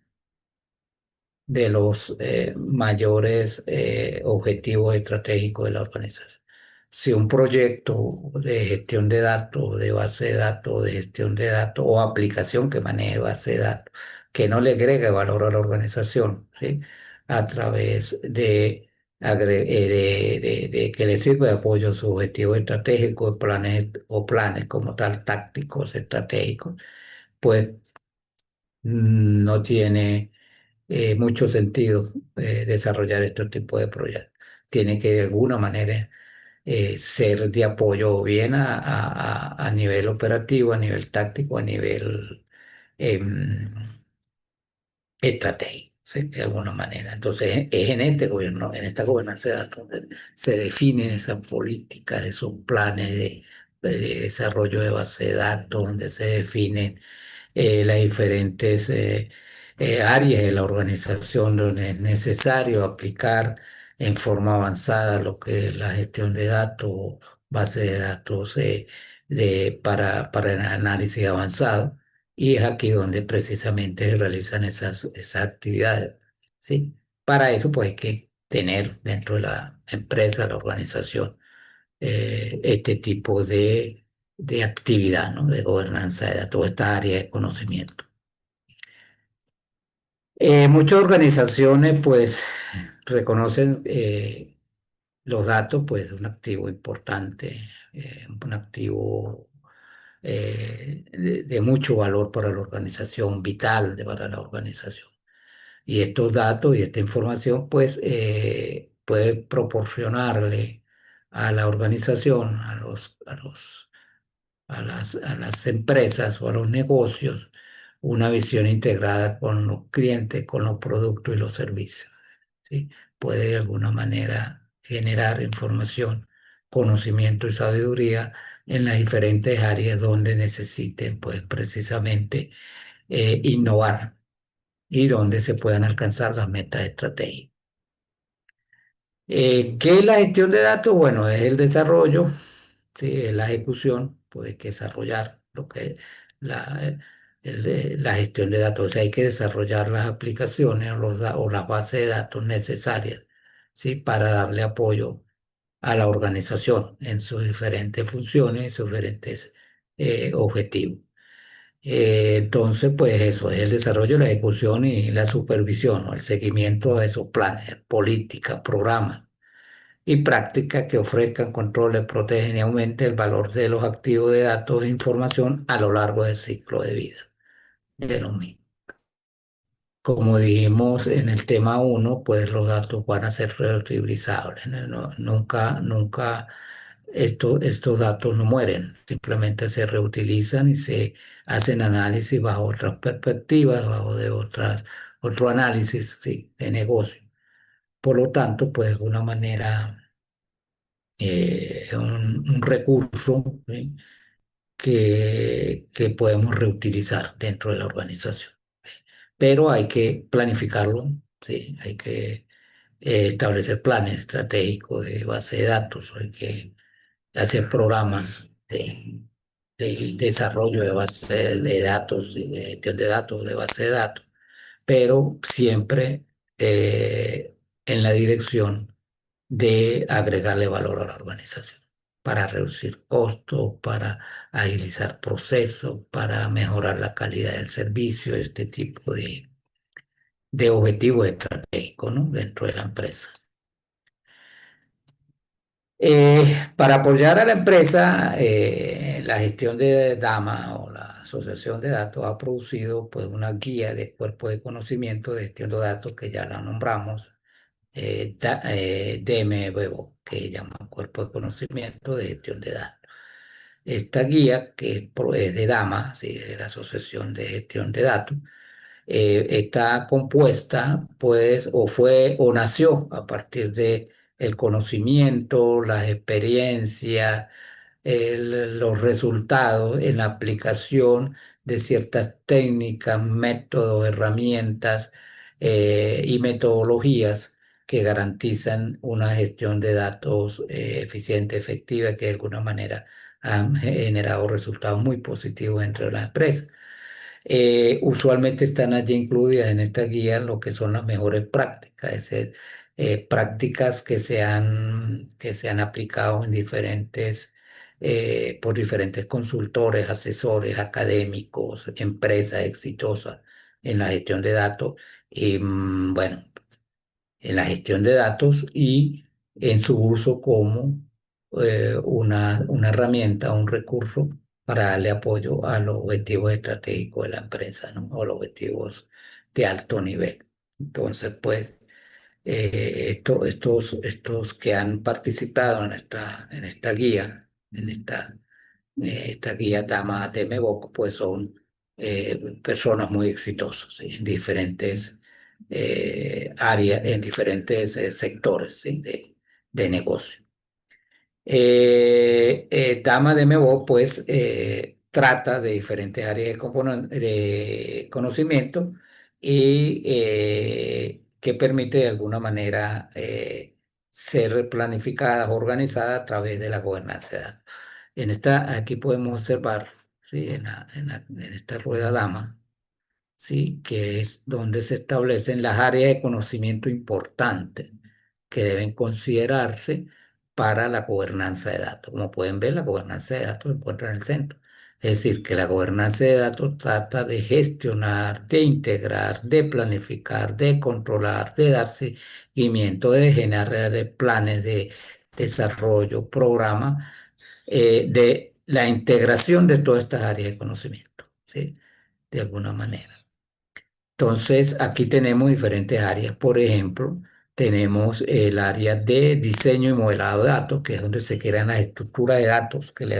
de los mayores objetivos estratégicos de la organización. Si un proyecto de gestión de datos, de base de datos, de gestión de datos o aplicación que maneje base de datos, que no le agregue valor a la organización, ¿sí? A través de que le sirva de apoyo a sus objetivos estratégicos, planes como tal, tácticos, estratégicos, pues no tiene mucho sentido desarrollar este tipo de proyectos. Tiene que de alguna manera ser de apoyo bien a nivel operativo, a nivel táctico, a nivel em, estratégico, ¿sí? De alguna manera. Entonces, es en este gobierno, en esta gobernanza de datos, donde se definen esas políticas, esos planes de desarrollo de base de datos, donde se definen las diferentes áreas de la organización donde es necesario aplicar en forma avanzada lo que es la gestión de datos, base de datos para el análisis avanzado. Y es aquí donde precisamente se realizan esas actividades, ¿sí? Para eso, pues hay que tener dentro de la empresa, la organización, este tipo de actividad, ¿no? De gobernanza de datos, esta área de conocimiento. Muchas organizaciones pues reconocen los datos pues un activo importante, un activo de mucho valor para la organización, vital para la organización. Y estos datos y esta información pues puede proporcionarle a la organización, a las empresas o a los negocios una visión integrada con los clientes, con los productos y los servicios, ¿sí? Puede de alguna manera generar información, conocimiento y sabiduría en las diferentes áreas donde necesiten, pues precisamente, innovar y donde se puedan alcanzar las metas estratégicas. ¿Qué es la gestión de datos? Bueno, es el desarrollo, ¿sí? Es la ejecución, pues hay que desarrollar lo que es la gestión de datos. O sea, hay que desarrollar las aplicaciones o las bases de datos necesarias, ¿sí? Para darle apoyo a la organización en sus diferentes funciones, sus diferentes objetivos. Entonces, pues eso es el desarrollo, la ejecución y la supervisión, ¿no? El seguimiento de esos planes, políticas, programas y prácticas que ofrezcan controles, protegen y aumenten el valor de los activos de datos e información a lo largo del ciclo de vida de los mismos. Como dijimos en el tema uno, pues los datos van a ser reutilizables, ¿no? Nunca estos datos no mueren, simplemente se reutilizan y se hacen análisis bajo otras perspectivas, bajo otro análisis, sí, de negocio. Por lo tanto, pues de alguna manera un recurso, ¿sí? que podemos reutilizar dentro de la organización. Pero hay que planificarlo, sí, hay que establecer planes estratégicos de base de datos, hay que hacer programas de desarrollo de base de datos, y de gestión de datos, de base de datos, pero siempre en la dirección de agregarle valor a la organización para reducir costos, para agilizar procesos, para mejorar la calidad del servicio, este tipo de objetivos estratégicos, ¿no? Dentro de la empresa. Para apoyar a la empresa, la gestión de DAMA o la Asociación de Datos ha producido pues, una guía de cuerpo de conocimiento de gestión de datos que ya la nombramos, DMBO, que llama Cuerpo de Conocimiento de Gestión de Datos. Esta guía, que es de DAMA, sí, de la Asociación de Gestión de Datos, está compuesta, pues, o fue, o nació a partir de el conocimiento, las experiencias, los resultados en la aplicación de ciertas técnicas, métodos, herramientas y metodologías que garantizan una gestión de datos eficiente, efectiva, que de alguna manera han generado resultados muy positivos entre las empresas. Usualmente están allí incluidas en esta guía lo que son las mejores prácticas, es decir, prácticas que se han aplicado en por diferentes consultores, asesores, académicos, empresas exitosas en la gestión de datos. Y bueno, en la gestión de datos y en su uso como una herramienta, un recurso para darle apoyo a los objetivos estratégicos de la empresa, ¿no? O los objetivos de alto nivel. Entonces, pues, estos que han participado en esta guía, esta guía Dama de Meboc, pues son personas muy exitosas, ¿sí? En diferentes áreas, en diferentes sectores, ¿sí? De negocio. Dama de Meboc, pues, trata de diferentes áreas de conocimiento y que permite de alguna manera ser planificadas, organizadas a través de la gobernanza de datos. Aquí podemos observar, ¿sí? En esta rueda dama, ¿sí? Que es donde se establecen las áreas de conocimiento importantes que deben considerarse para la gobernanza de datos. Como pueden ver, la gobernanza de datos se encuentra en el centro. Es decir, que la gobernanza de datos trata de gestionar, de integrar, de planificar, de controlar, de dar seguimiento, de generar planes de desarrollo, programa de la integración de todas estas áreas de conocimiento, ¿sí? De alguna manera. Entonces, aquí tenemos diferentes áreas. Por ejemplo, tenemos el área de diseño y modelado de datos, que es donde se crean las estructuras de datos que le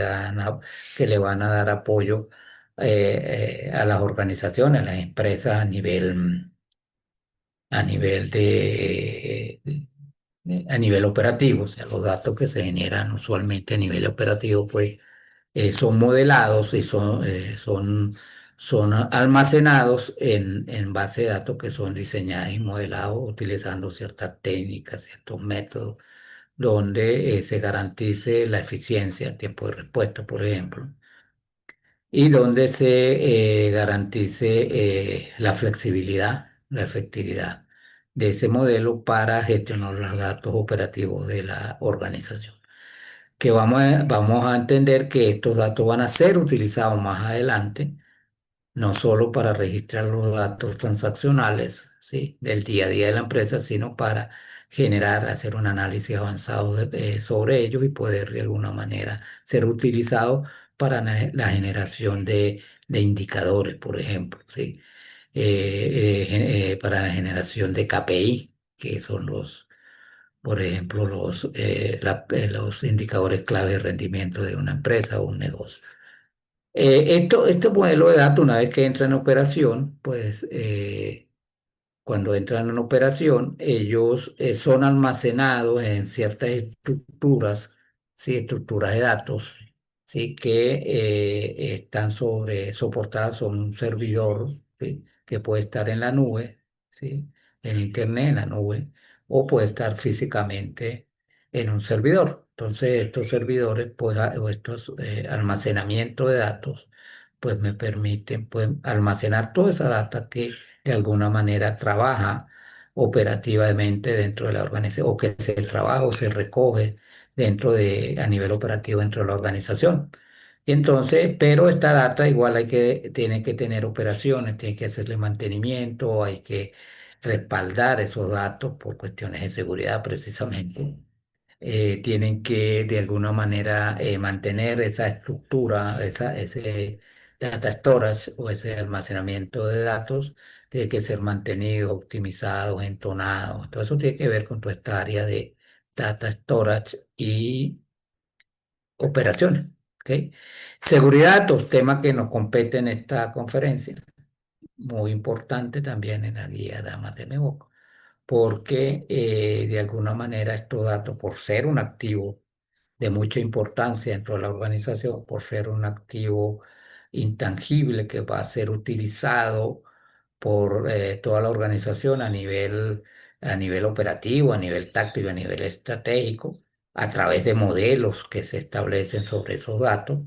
van a dar apoyo a las organizaciones, a las empresas a nivel a nivel operativo. O sea, los datos que se generan usualmente a nivel operativo, pues son modelados y son almacenados en base de datos que son diseñadas y modelados utilizando ciertas técnicas, ciertos métodos, donde se garantice la eficiencia, el tiempo de respuesta, por ejemplo, y donde se garantice la flexibilidad, la efectividad de ese modelo para gestionar los datos operativos de la organización, que vamos a entender que estos datos van a ser utilizados más adelante no solo para registrar los datos transaccionales, ¿sí? del día a día de la empresa, sino para generar, hacer un análisis avanzado sobre ellos y poder de alguna manera ser utilizado para la generación de indicadores, por ejemplo, ¿sí? Para la generación de KPI, que son por ejemplo, los indicadores clave de rendimiento de una empresa o un negocio. Este modelo de datos, una vez que entra en operación, pues cuando entran en operación, ellos son almacenados en ciertas estructuras, ¿sí? Estructuras de datos, ¿sí? Que están soportadas sobre un servidor, ¿sí? Que puede estar en la nube, ¿sí? En Internet, en la nube, o puede estar físicamente en un servidor. Entonces, estos servidores, pues, o estos almacenamientos de datos, pues me permiten pues, almacenar toda esa data que de alguna manera trabaja operativamente dentro de la organización o que se trabaja o se recoge a nivel operativo dentro de la organización. Y entonces, pero esta data igual tiene que tener operaciones, tiene que hacerle mantenimiento, hay que respaldar esos datos por cuestiones de seguridad precisamente. Tienen que de alguna manera mantener esa estructura, ese data storage o ese almacenamiento de datos, tiene que ser mantenido, optimizado, entonado. Todo eso tiene que ver con toda esta área de data storage y operaciones. ¿Ok? Seguridad de datos, tema que nos compete en esta conferencia, muy importante también en la guía Damas de Meboc, porque de alguna manera estos datos, por ser un activo de mucha importancia dentro de la organización, por ser un activo intangible que va a ser utilizado por toda la organización a nivel operativo, a nivel táctico, a nivel estratégico, a través de modelos que se establecen sobre esos datos,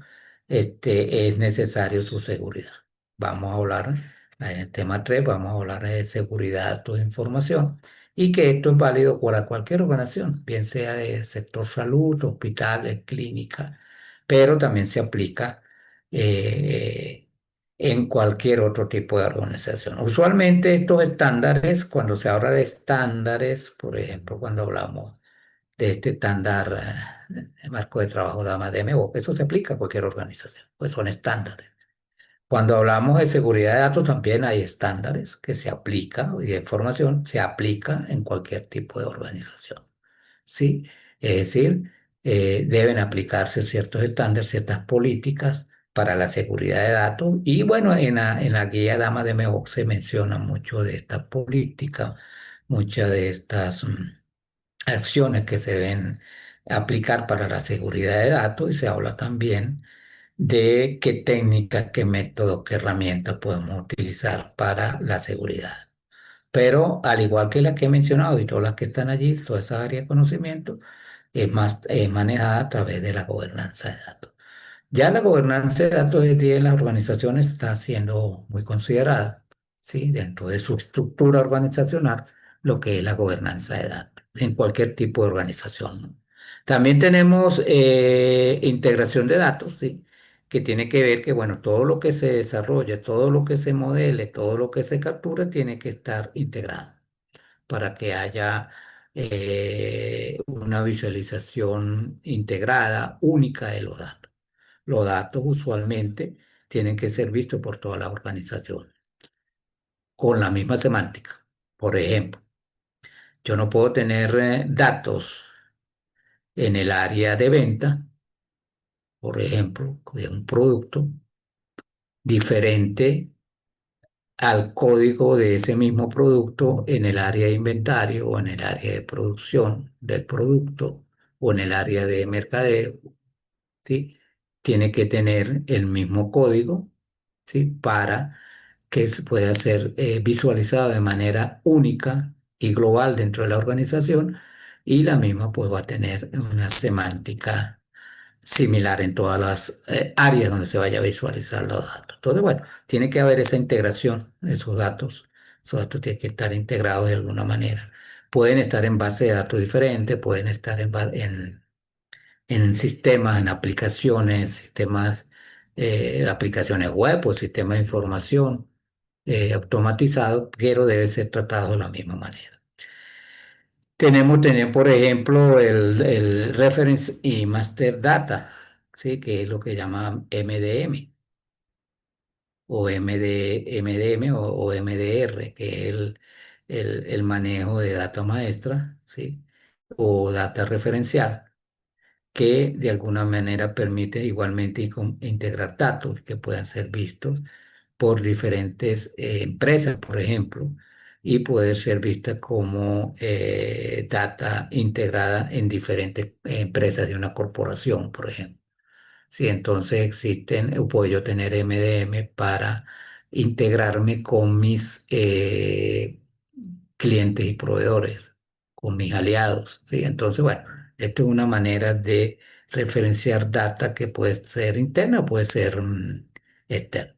es necesario su seguridad. Vamos a hablar en el tema 3, vamos a hablar de seguridad de datos de información y que esto es válido para cualquier organización, bien sea de sector salud, hospitales, clínicas, pero también se aplica eh, en cualquier otro tipo de organización. Usualmente estos estándares, cuando se habla de estándares, por ejemplo, cuando hablamos de este estándar de marco de trabajo DAMA DMO, eso se aplica a cualquier organización, pues son estándares. Cuando hablamos de seguridad de datos, también hay estándares que se aplican y de información se aplica en cualquier tipo de organización. ¿Sí? Es decir, deben aplicarse ciertos estándares, ciertas políticas para la seguridad de datos. Y bueno, en la guía Dama de Mejor se menciona mucho de esta política, muchas de estas acciones que se deben aplicar para la seguridad de datos y se habla también de qué técnicas, qué métodos, qué herramientas podemos utilizar para la seguridad. Pero al igual que las que he mencionado y todas las que están allí, toda esa área de conocimiento es más manejada a través de la gobernanza de datos. Ya la gobernanza de datos hoy en día en las organizaciones está siendo muy considerada, ¿sí? Dentro de su estructura organizacional, lo que es la gobernanza de datos, en cualquier tipo de organización, ¿no? También tenemos integración de datos, ¿sí? Que tiene que ver que, bueno, todo lo que se desarrolle, todo lo que se modele, todo lo que se capture, tiene que estar integrado para que haya una visualización integrada, única de los datos. Los datos usualmente tienen que ser vistos por toda la organización con la misma semántica. Por ejemplo, yo no puedo tener datos en el área de venta, por ejemplo, de un producto diferente al código de ese mismo producto en el área de inventario o en el área de producción del producto o en el área de mercadeo, ¿sí? Tiene que tener el mismo código, ¿sí? Para que se pueda ser visualizado de manera única y global dentro de la organización y la misma pues va a tener una semántica similar en todas las áreas donde se vaya a visualizar los datos. Entonces, bueno, tiene que haber esa integración de esos datos tienen que estar integrados de alguna manera. Pueden estar en base de datos diferentes, pueden estar en sistemas, en aplicaciones, sistemas aplicaciones web o sistemas de información automatizados, pero debe ser tratado de la misma manera. Tenemos tener, por ejemplo, el Reference y Master Data, ¿sí? Que es lo que llaman MDM o MDM o MDR, que es el manejo de data maestra, ¿sí? O data referencial, que de alguna manera permite igualmente integrar datos que puedan ser vistos por diferentes empresas, por ejemplo, y poder ser vista como data integrada en diferentes empresas de una corporación, por ejemplo. Sí, entonces existen, puedo yo tener MDM para integrarme con mis clientes y proveedores, con mis aliados. ¿Sí? Entonces, bueno, esto es una manera de referenciar data que puede ser interna o puede ser externa.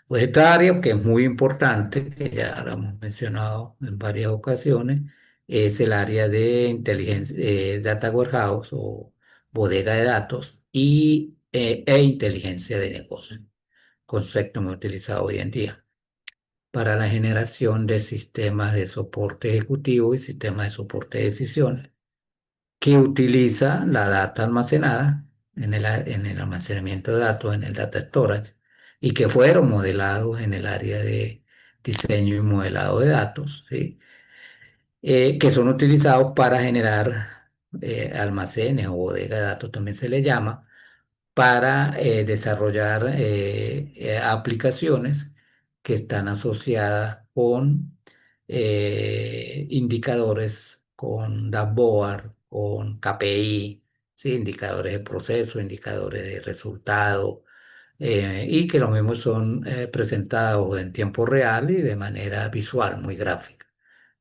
Pues esta área que es muy importante, que ya lo hemos mencionado en varias ocasiones, es el área de inteligencia, data warehouse o bodega de datos e inteligencia de negocio, concepto muy utilizado hoy en día para la generación de sistemas de soporte ejecutivo y sistemas de soporte de decisiones que utiliza la data almacenada en el almacenamiento de datos, en el data storage, y que fueron modelados en el área de diseño y modelado de datos, ¿sí? Que son utilizados para generar almacenes o bodega de datos, también se le llama, para desarrollar aplicaciones que están asociadas con indicadores, con dashboard, con KPI, ¿sí? Indicadores de proceso, indicadores de resultado, y que los mismos son presentados en tiempo real y de manera visual, muy gráfica,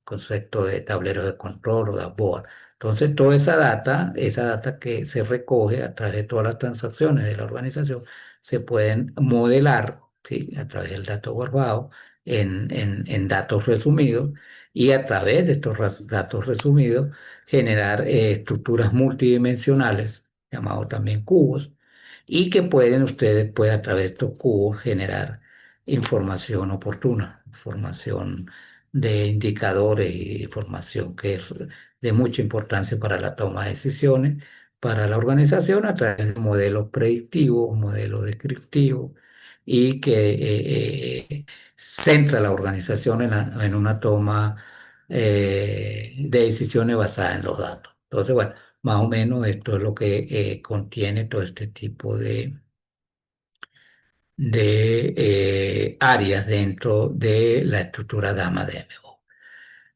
concepto de tablero de control o dashboard. Entonces, toda esa data que se recoge a través de todas las transacciones de la organización, se pueden modelar, ¿sí? A través del dato guardado en datos resumidos y a través de estos datos resumidos generar estructuras multidimensionales, llamados también cubos, y que ustedes pueden a través de estos cubos generar información oportuna, información de indicadores y información que es de mucha importancia para la toma de decisiones, para la organización a través de modelos predictivos, modelos descriptivos y que centra la organización en una toma de decisiones basada en los datos. Entonces, bueno, más o menos esto es lo que contiene todo este tipo de áreas dentro de la estructura Dama de MO.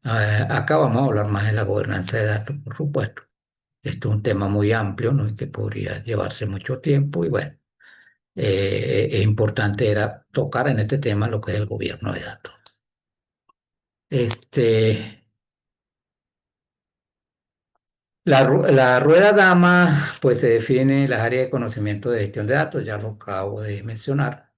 Acá vamos a hablar más de la gobernanza de datos, por supuesto. Esto es un tema muy amplio, ¿no? Y que podría llevarse mucho tiempo y bueno, es importante era tocar en este tema lo que es el gobierno de datos. Este, la rueda Dama, pues se define las áreas de conocimiento de gestión de datos, ya lo acabo de mencionar.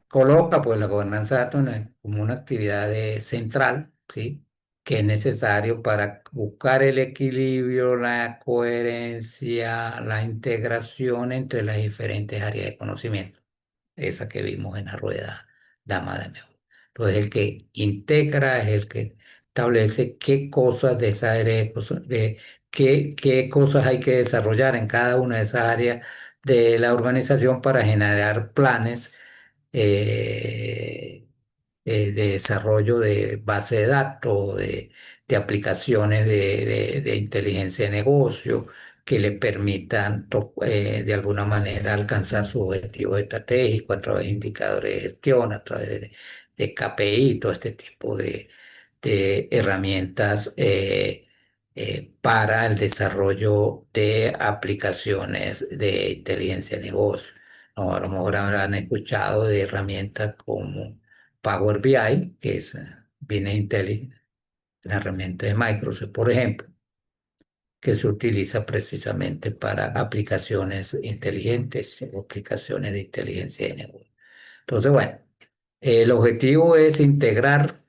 Coloca pues la gobernanza de datos como una actividad central, ¿sí? Que es necesario para buscar el equilibrio, la coherencia, la integración entre las diferentes áreas de conocimiento, esa que vimos en la rueda Dama de Meo. Entonces, el que integra es el que establece qué cosas de esa área de qué cosas hay que desarrollar en cada una de esas áreas de la organización para generar planes eh, de desarrollo de base de datos, de aplicaciones de inteligencia de negocio que le permitan de alguna manera alcanzar sus objetivos estratégicos a través de indicadores de gestión, a través de KPI, todo este tipo de herramientas para el desarrollo de aplicaciones de inteligencia de negocio. No, a lo mejor habrán escuchado de herramientas como Power BI, que es Business Intelligence, una herramienta de Microsoft, por ejemplo, que se utiliza precisamente para aplicaciones inteligentes o aplicaciones de inteligencia de negocio. Entonces, bueno, el objetivo es integrar,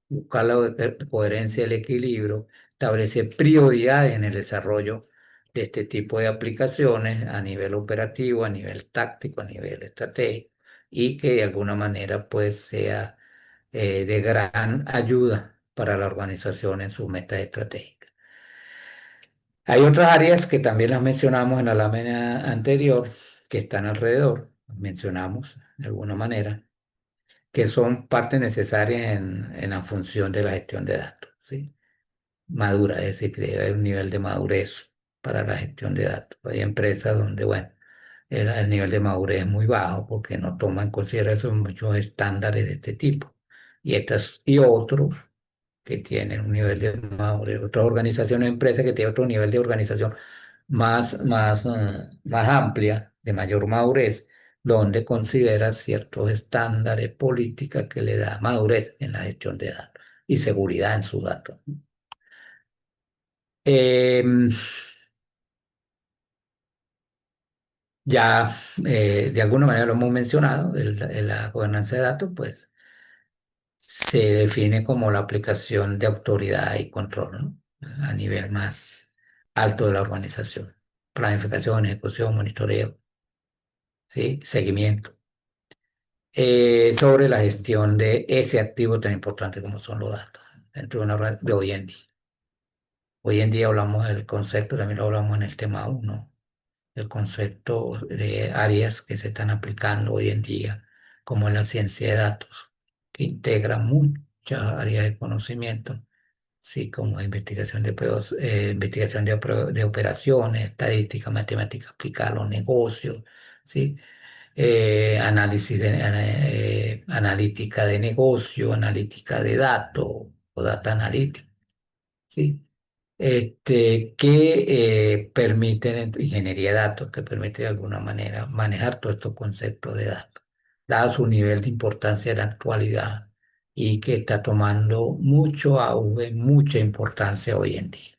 buscar la coherencia, el equilibrio, establecer prioridades en el desarrollo de este tipo de aplicaciones a nivel operativo, a nivel táctico, a nivel estratégico, y que de alguna manera pues sea de gran ayuda para la organización en sus metas estratégicas. Hay otras áreas que también las mencionamos en la lámina anterior, que están alrededor, mencionamos de alguna manera, que son parte necesaria en la función de la gestión de datos, ¿sí? Madura, es decir, que debe haber un nivel de madurez para la gestión de datos. Hay empresas donde, bueno, el nivel de madurez es muy bajo porque no toman en consideración muchos estándares de este tipo. Y otros que tienen un nivel de madurez, otras organizaciones, empresas que tienen otro nivel de organización más amplia, de mayor madurez, donde considera ciertos estándares, políticas que le da madurez en la gestión de datos y seguridad en sus datos. Em, ya de alguna manera lo hemos mencionado, la gobernanza de datos, pues se define como la aplicación de autoridad y control, ¿no? A nivel más alto de la organización. Planificación, ejecución, monitoreo, ¿sí? Seguimiento. Sobre la gestión de ese activo tan importante como son los datos dentro de una red de hoy en día. Hoy en día hablamos del concepto, también lo hablamos en el tema uno, el concepto de áreas que se están aplicando hoy en día, como en la ciencia de datos, que integra muchas áreas de conocimiento, sí, como investigación de operaciones, estadística, matemática aplicada a los negocios, sí, analítica de negocio, analítica de datos o data analytics, sí, que permiten ingeniería de datos, que permite de alguna manera manejar todos estos conceptos de datos, dado su nivel de importancia en la actualidad y que está tomando mucho auge, mucha importancia hoy en día.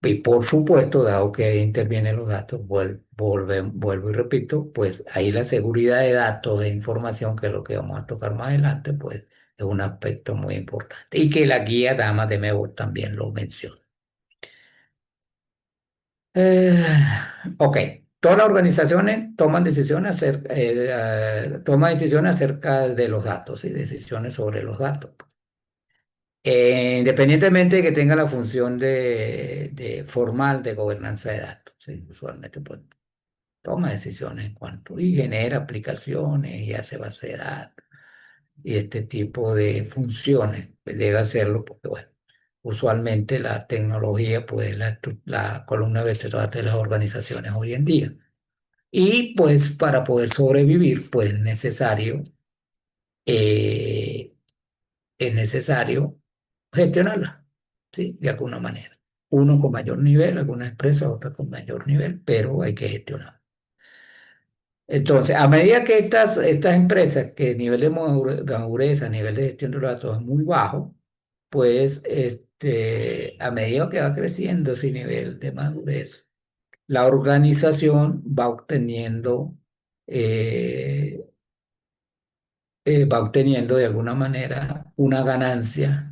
Y por supuesto, dado que ahí intervienen los datos, vuelvo y repito, pues ahí la seguridad de datos e información, que es lo que vamos a tocar más adelante, pues es un aspecto muy importante. Y que la guía Damas de Mebol también lo menciona. Eh, ok, todas las organizaciones toman decisiones acerca de los datos y decisiones sobre los datos. Independientemente de que tenga la función de formal de gobernanza de datos, ¿sí? Usualmente pues, toma decisiones en cuanto y genera aplicaciones y hace base de datos y este tipo de funciones. Pues, debe hacerlo porque, bueno, usualmente la tecnología pues es la columna vertebral de las organizaciones hoy en día. Y pues para poder sobrevivir pues eh, es necesario gestionarla, ¿sí? De alguna manera. Uno con mayor nivel, algunas empresas, otras con mayor nivel, pero hay que gestionar. Entonces, a medida que estas empresas, que el nivel de madurez, a nivel de gestión de los datos es muy bajo, pues a medida que va creciendo ese nivel de madurez, la organización eh, va obteniendo de alguna manera una ganancia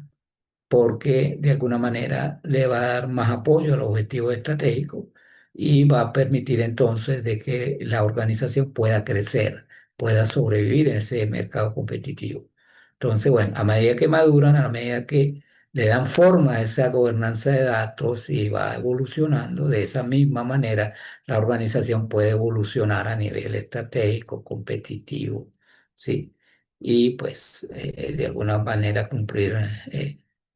porque de alguna manera le va a dar más apoyo al objetivo estratégico y va a permitir entonces de que la organización pueda crecer, pueda sobrevivir en ese mercado competitivo. Entonces, bueno, a medida que maduran, a medida que le dan forma a esa gobernanza de datos y va evolucionando, de esa misma manera la organización puede evolucionar a nivel estratégico, competitivo, ¿sí? Y pues de alguna manera cumplir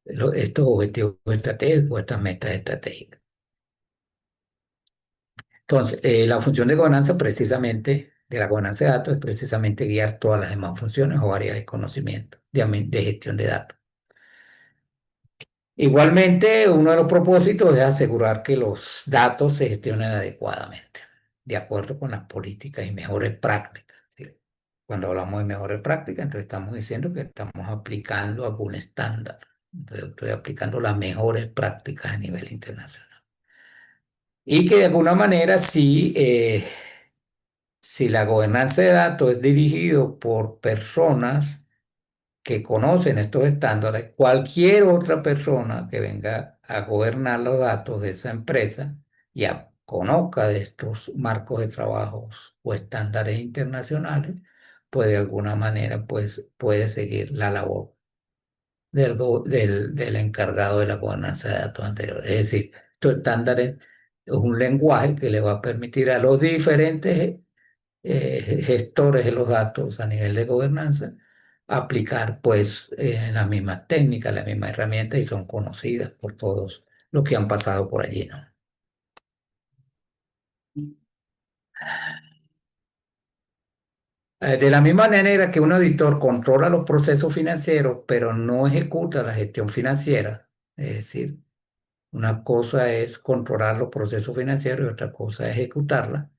estos objetivos estratégicos, estas metas estratégicas. Entonces, la función de gobernanza precisamente, de la gobernanza de datos, es precisamente guiar todas las demás funciones o áreas de conocimiento, de gestión de datos. Igualmente, uno de los propósitos es asegurar que los datos se gestionen adecuadamente, de acuerdo con las políticas y mejores prácticas, ¿sí? Cuando hablamos de mejores prácticas, entonces estamos diciendo que estamos aplicando algún estándar. Entonces, estoy aplicando las mejores prácticas a nivel internacional. Y que de alguna manera, si la gobernanza de datos es dirigido por personas que conocen estos estándares, cualquier otra persona que venga a gobernar los datos de esa empresa ya conozca de estos marcos de trabajo o estándares internacionales, pues de alguna manera pues, puede seguir la labor del encargado de la gobernanza de datos anterior. Es decir, estos estándares es un lenguaje que le va a permitir a los diferentes gestores de los datos a nivel de gobernanza aplicar pues las mismas técnicas, las mismas herramientas y son conocidas por todos los que han pasado por allí, ¿no? De la misma manera que un auditor controla los procesos financieros, pero no ejecuta la gestión financiera, es decir, una cosa es controlar los procesos financieros y otra cosa es ejecutarla.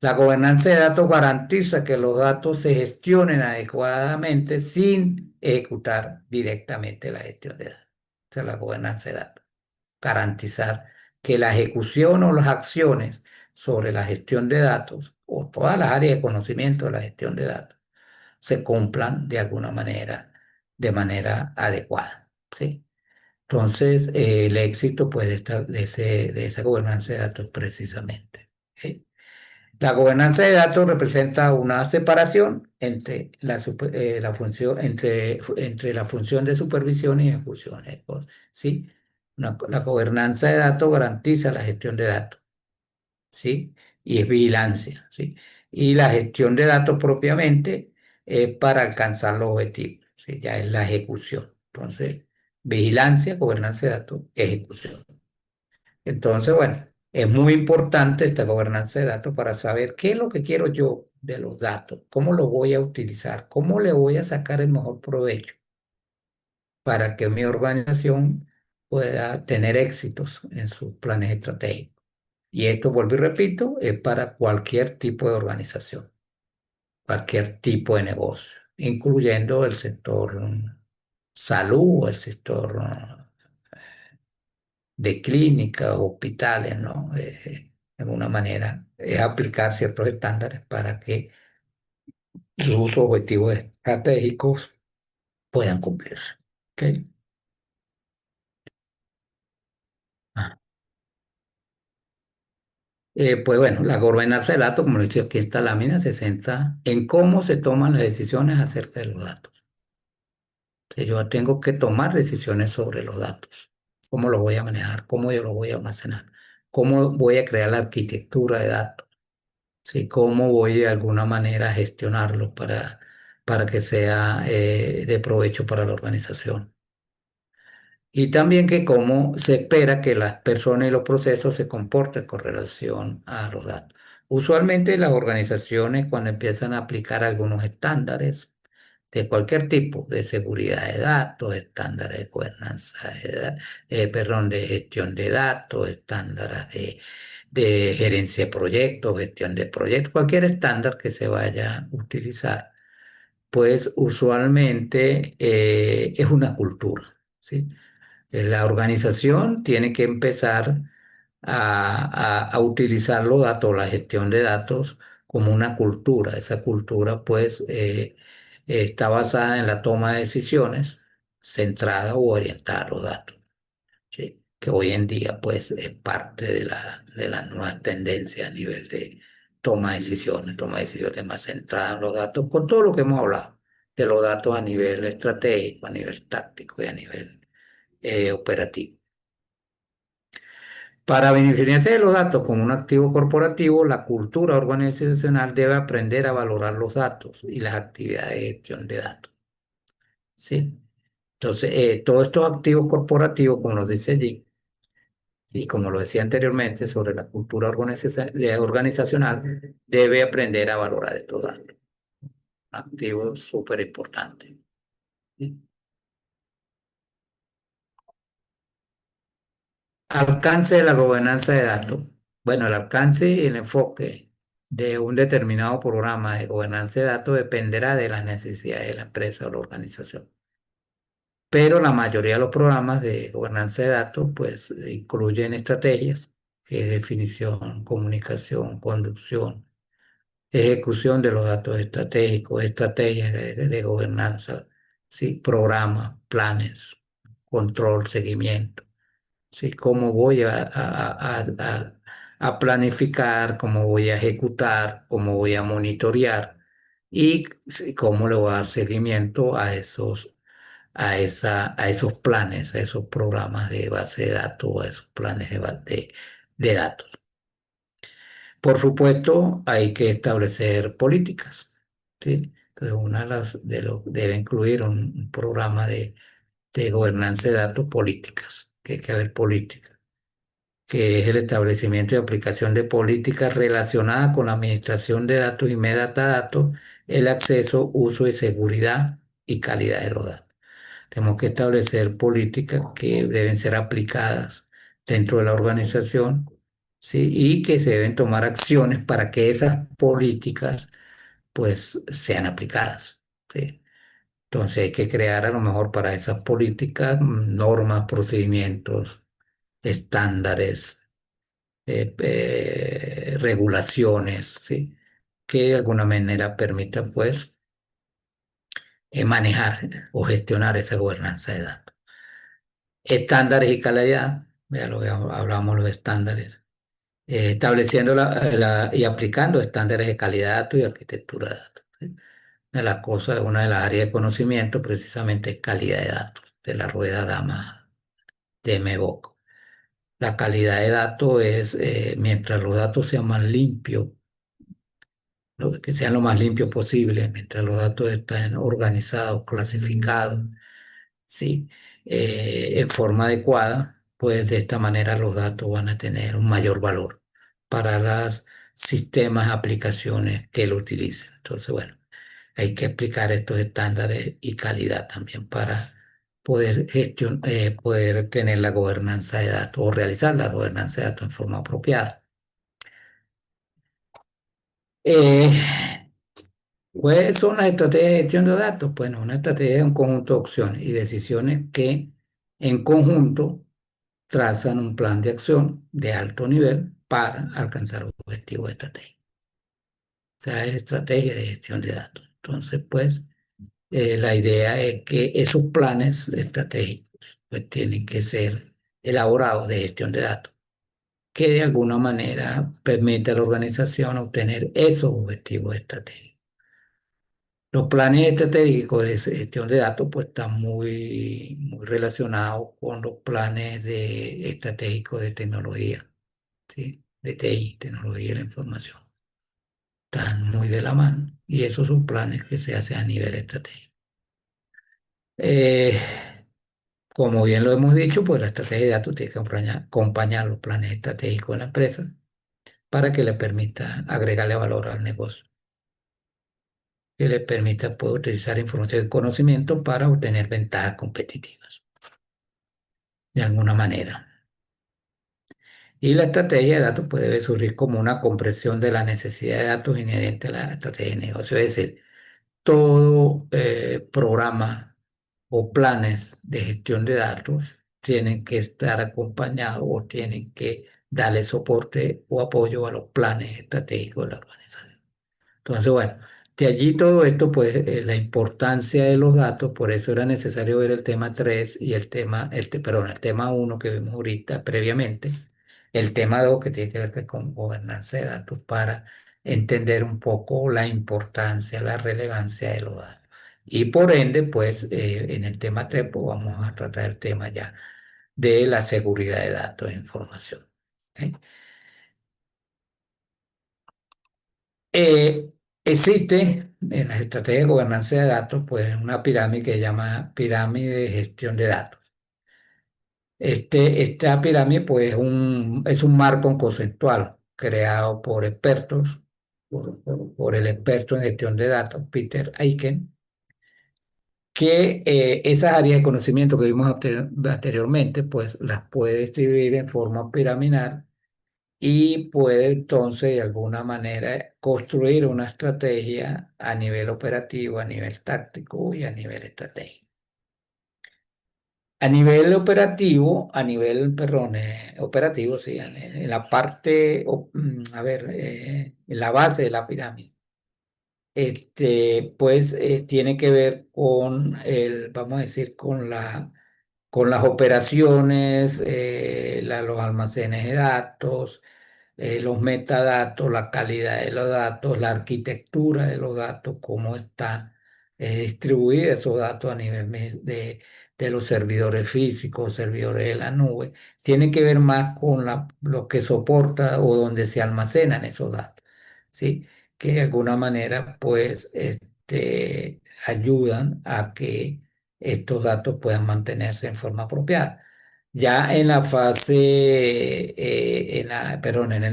La gobernanza de datos garantiza que los datos se gestionen adecuadamente sin ejecutar directamente la gestión de datos. Esa es la gobernanza de datos. Garantizar que la ejecución o las acciones sobre la gestión de datos o todas las áreas de conocimiento de la gestión de datos se cumplan de alguna manera, de manera adecuada, ¿sí? Entonces, el éxito pues, de esa gobernanza de datos precisamente. ¿Sí? La gobernanza de datos representa una separación entre la función, entre la función de supervisión y ejecución. ¿Sí? La gobernanza de datos garantiza la gestión de datos, ¿sí? Y es vigilancia, ¿sí? Y la gestión de datos propiamente es para alcanzar los objetivos, ¿sí? Ya es la ejecución. Entonces, vigilancia, gobernanza de datos, ejecución. Entonces, bueno, es muy importante esta gobernanza de datos para saber qué es lo que quiero yo de los datos, cómo los voy a utilizar, cómo le voy a sacar el mejor provecho para que mi organización pueda tener éxitos en sus planes estratégicos. Y esto, vuelvo y repito, es para cualquier tipo de organización, cualquier tipo de negocio, incluyendo el sector salud, el sector de clínicas, hospitales, ¿no? De alguna manera, es aplicar ciertos estándares para que sus objetivos estratégicos puedan cumplirse. ¿Ok? Ah. Pues bueno, la gobernanza de datos, como lo dice aquí esta lámina, se centra en cómo se toman las decisiones acerca de los datos. Que yo tengo que tomar decisiones sobre los datos, cómo los voy a manejar, cómo yo los voy a almacenar, cómo voy a crear la arquitectura de datos, ¿sí? Cómo voy de alguna manera a gestionarlos para que sea de provecho para la organización. Y también que cómo se espera que las personas y los procesos se comporten con relación a los datos. Usualmente las organizaciones cuando empiezan a aplicar algunos estándares, de cualquier tipo, de seguridad de datos, estándares de gobernanza perdón, de gestión de datos, estándares de gerencia de proyectos, gestión de proyectos, cualquier estándar que se vaya a utilizar, pues usualmente es una cultura, ¿sí? La organización tiene que empezar a utilizar los datos, la gestión de datos como una cultura. Esa cultura pues está basada en la toma de decisiones centrada o orientada a los datos, ¿sí? Que hoy en día pues es parte de la nueva tendencia a nivel de toma de decisiones más centradas en los datos, con todo lo que hemos hablado de los datos a nivel estratégico, a nivel táctico y a nivel operativo. Para beneficiarse de los datos como un activo corporativo, la cultura organizacional debe aprender a valorar los datos y las actividades de gestión de datos, ¿sí? Entonces, todos estos activos corporativos, como nos dice allí, y como lo decía anteriormente, sobre la cultura organizacional, debe aprender a valorar estos datos. Activos súper importantes. ¿Sí? Alcance de la gobernanza de datos. Bueno, el alcance y el enfoque de un determinado programa de gobernanza de datos dependerá de las necesidades de la empresa o la organización. Pero la mayoría de los programas de gobernanza de datos pues incluyen estrategias, que es definición, comunicación, conducción, ejecución de los datos estratégicos, estrategias de gobernanza, ¿sí? Programas, planes, control, seguimiento. ¿Sí? ¿Cómo voy a planificar, cómo voy a ejecutar, cómo voy a monitorear y cómo le voy a dar seguimiento a a esos planes, a esos programas de base de datos, a esos planes de datos. Por supuesto, hay que establecer políticas, ¿sí? Entonces, una de debe incluir un programa de gobernanza de datos políticas, que hay que haber políticas, que es el establecimiento y aplicación de políticas relacionadas con la administración de datos y metadatos, el acceso, uso y seguridad y calidad de los datos. Tenemos que establecer políticas que deben ser aplicadas dentro de la organización, ¿sí? Y que se deben tomar acciones para que esas políticas pues sean aplicadas, ¿sí? Entonces hay que crear a lo mejor para esas políticas normas, procedimientos, estándares, regulaciones, ¿sí? Que de alguna manera permitan pues manejar o gestionar esa gobernanza de datos. Estándares y calidad, ya hablamos de los estándares, estableciendo y aplicando estándares de calidad de datos y arquitectura de datos, ¿sí? Una de las áreas de conocimiento precisamente es calidad de datos, de la rueda dama de MEVOC. La calidad de datos es, mientras los datos sean más limpios, que sean lo más limpios posible, mientras los datos estén organizados, clasificados, ¿sí? En forma adecuada, pues de esta manera los datos van a tener un mayor valor para los sistemas, aplicaciones que lo utilicen. Entonces, bueno, hay que aplicar estos estándares y calidad también para poder tener la gobernanza de datos o realizar la gobernanza de datos en forma apropiada. Eh, ¿Cuáles son las estrategias de gestión de datos? Bueno, una estrategia es un conjunto de opciones y decisiones que en conjunto trazan un plan de acción de alto nivel para alcanzar objetivos estratégicos. O sea, es estrategia de gestión de datos. Entonces, pues, la idea es que esos planes estratégicos pues, tienen que ser elaborados de gestión de datos, que de alguna manera permite a la organización obtener esos objetivos estratégicos. Los planes estratégicos de gestión de datos pues están muy relacionados con los planes estratégicos de tecnología, ¿sí? De TI, tecnología de la información. Están muy de la mano y esos son planes que se hacen a nivel estratégico. Eh, Como bien lo hemos dicho, pues la estrategia de datos tiene que acompañar los planes estratégicos de la empresa para que le permita agregarle valor al negocio, que le permita poder utilizar información y conocimiento para obtener ventajas competitivas, de alguna manera. Y la estrategia de datos puede surgir como una compresión de la necesidad de datos inherente a la estrategia de negocio. Es decir, todo programa o planes de gestión de datos tienen que estar acompañados o tienen que darle soporte o apoyo a los planes estratégicos de la organización. Entonces, bueno, de allí todo esto, pues la importancia de los datos, por eso era necesario ver el tema 3 y perdón, el tema uno que vimos ahorita previamente, el tema 2 que tiene que ver con gobernanza de datos para entender un poco la importancia, la relevancia de los datos. Y por ende, pues en el tema 3 pues, vamos a tratar el tema ya de la seguridad de datos e información. ¿Ok? Eh, Existe en las estrategias de gobernanza de datos, pues una pirámide que se llama pirámide de gestión de datos. Esta pirámide, pues, es un marco conceptual creado por expertos, por el experto en gestión de datos, Peter Aiken, que esas áreas de conocimiento que vimos anteriormente, pues las puede distribuir en forma piramidal y puede entonces de alguna manera construir una estrategia a nivel operativo, a nivel táctico y a nivel estratégico. A nivel operativo, perdón, operativo, sí, en la parte, a ver, en la base de la pirámide, pues tiene que ver con vamos a decir, con las operaciones, los almacenes de datos, los metadatos, la calidad de los datos, la arquitectura de los datos, cómo están distribuidos esos datos a nivel de los servidores físicos, servidores de la nube. Tiene que ver más con lo que soporta o donde se almacenan esos datos, ¿sí? Que de alguna manera, pues, ayudan a que estos datos puedan mantenerse en forma apropiada. Ya en la fase, perdón, en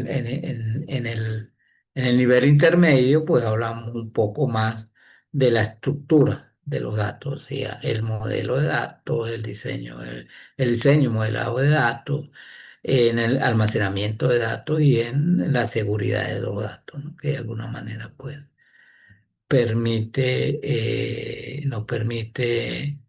el nivel intermedio, pues hablamos un poco más de la estructura de los datos, o sea, el modelo de datos, el diseño y modelado de datos, en el almacenamiento de datos y en la seguridad de los datos, ¿no? Que de alguna manera, pues, nos permite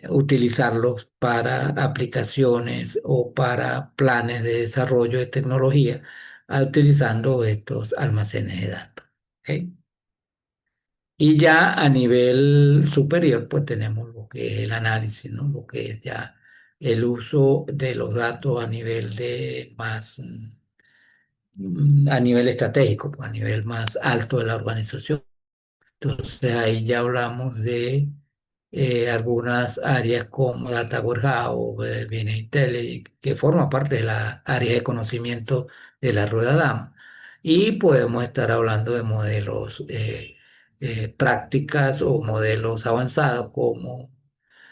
utilizarlos para aplicaciones o para planes de desarrollo de tecnología, utilizando estos almacenes de datos. ¿Ok? Y ya a nivel superior, pues tenemos lo que es el análisis, ¿no? Lo que es ya el uso de los datos a nivel de más, a nivel estratégico, pues, a nivel más alto de la organización. Entonces ahí ya hablamos de algunas áreas como Data Warehouse, Business Intelligence, que forma parte de la área de conocimiento de la rueda DAM. Y podemos estar hablando de modelos, prácticas o modelos avanzados como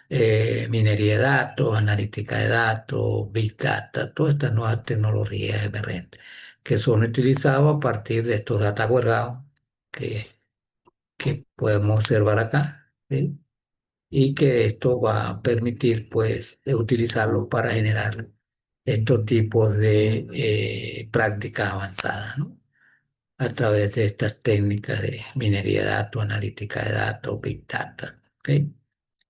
minería de datos, analítica de datos, Big Data, todas estas nuevas tecnologías emergentes que son utilizadas a partir de estos Data Warehouse que podemos observar acá, ¿sí? Y que esto va a permitir, pues, de utilizarlo para generar estos tipos de prácticas avanzadas, ¿no? A través de estas técnicas de minería de datos, analítica de datos, Big Data, ¿ok?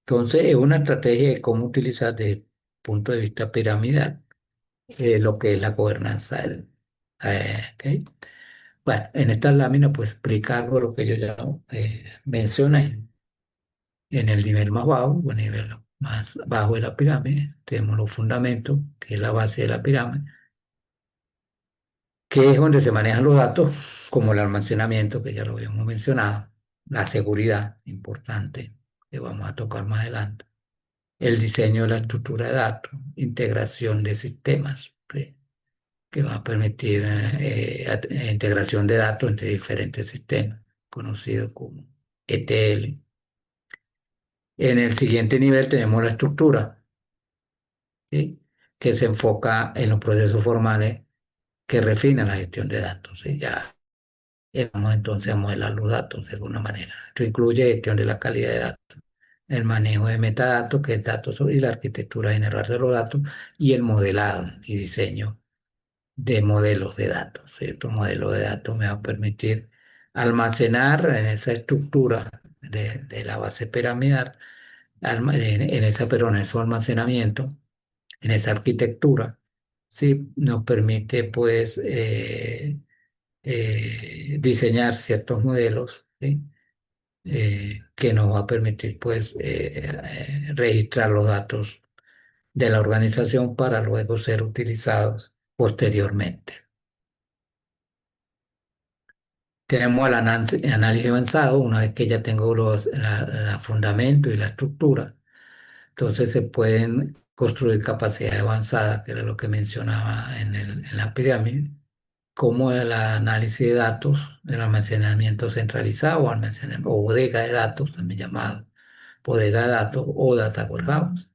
Entonces, es una estrategia de cómo utilizar desde el punto de vista piramidal lo que es la gobernanza ¿ok? Bueno, en esta lámina pues explica algo de lo que yo ya mencioné. En el nivel más bajo, o el nivel más bajo de la pirámide, tenemos los fundamentos, que es la base de la pirámide, que es donde se manejan los datos, como el almacenamiento, que ya lo habíamos mencionado, la seguridad, importante, que vamos a tocar más adelante, el diseño de la estructura de datos, integración de sistemas, ¿sí? Que va a permitir integración de datos entre diferentes sistemas, conocido como ETL. En el siguiente nivel tenemos la estructura, ¿sí? Que se enfoca en los procesos formales que refinan la gestión de datos, ¿sí? Ya vamos entonces a modelar los datos de alguna manera. Esto incluye gestión de la calidad de datos, el manejo de metadatos, que es datos y la arquitectura general de los datos, y el modelado y diseño de modelos de datos. Estos modelos de datos me va a permitir almacenar en esa estructura de la base piramidal, en esa, perdón, en su almacenamiento, en esa arquitectura, sí, nos permite pues diseñar ciertos modelos, ¿sí? Que nos va a permitir pues registrar los datos de la organización para luego ser utilizados posteriormente. Tenemos el análisis avanzado, una vez que ya tengo la fundamento y la estructura, entonces se pueden construir capacidades avanzadas, que era lo que mencionaba en la pirámide, como el análisis de datos, el almacenamiento centralizado o, o bodega de datos, también llamado bodega de datos o data warehouse,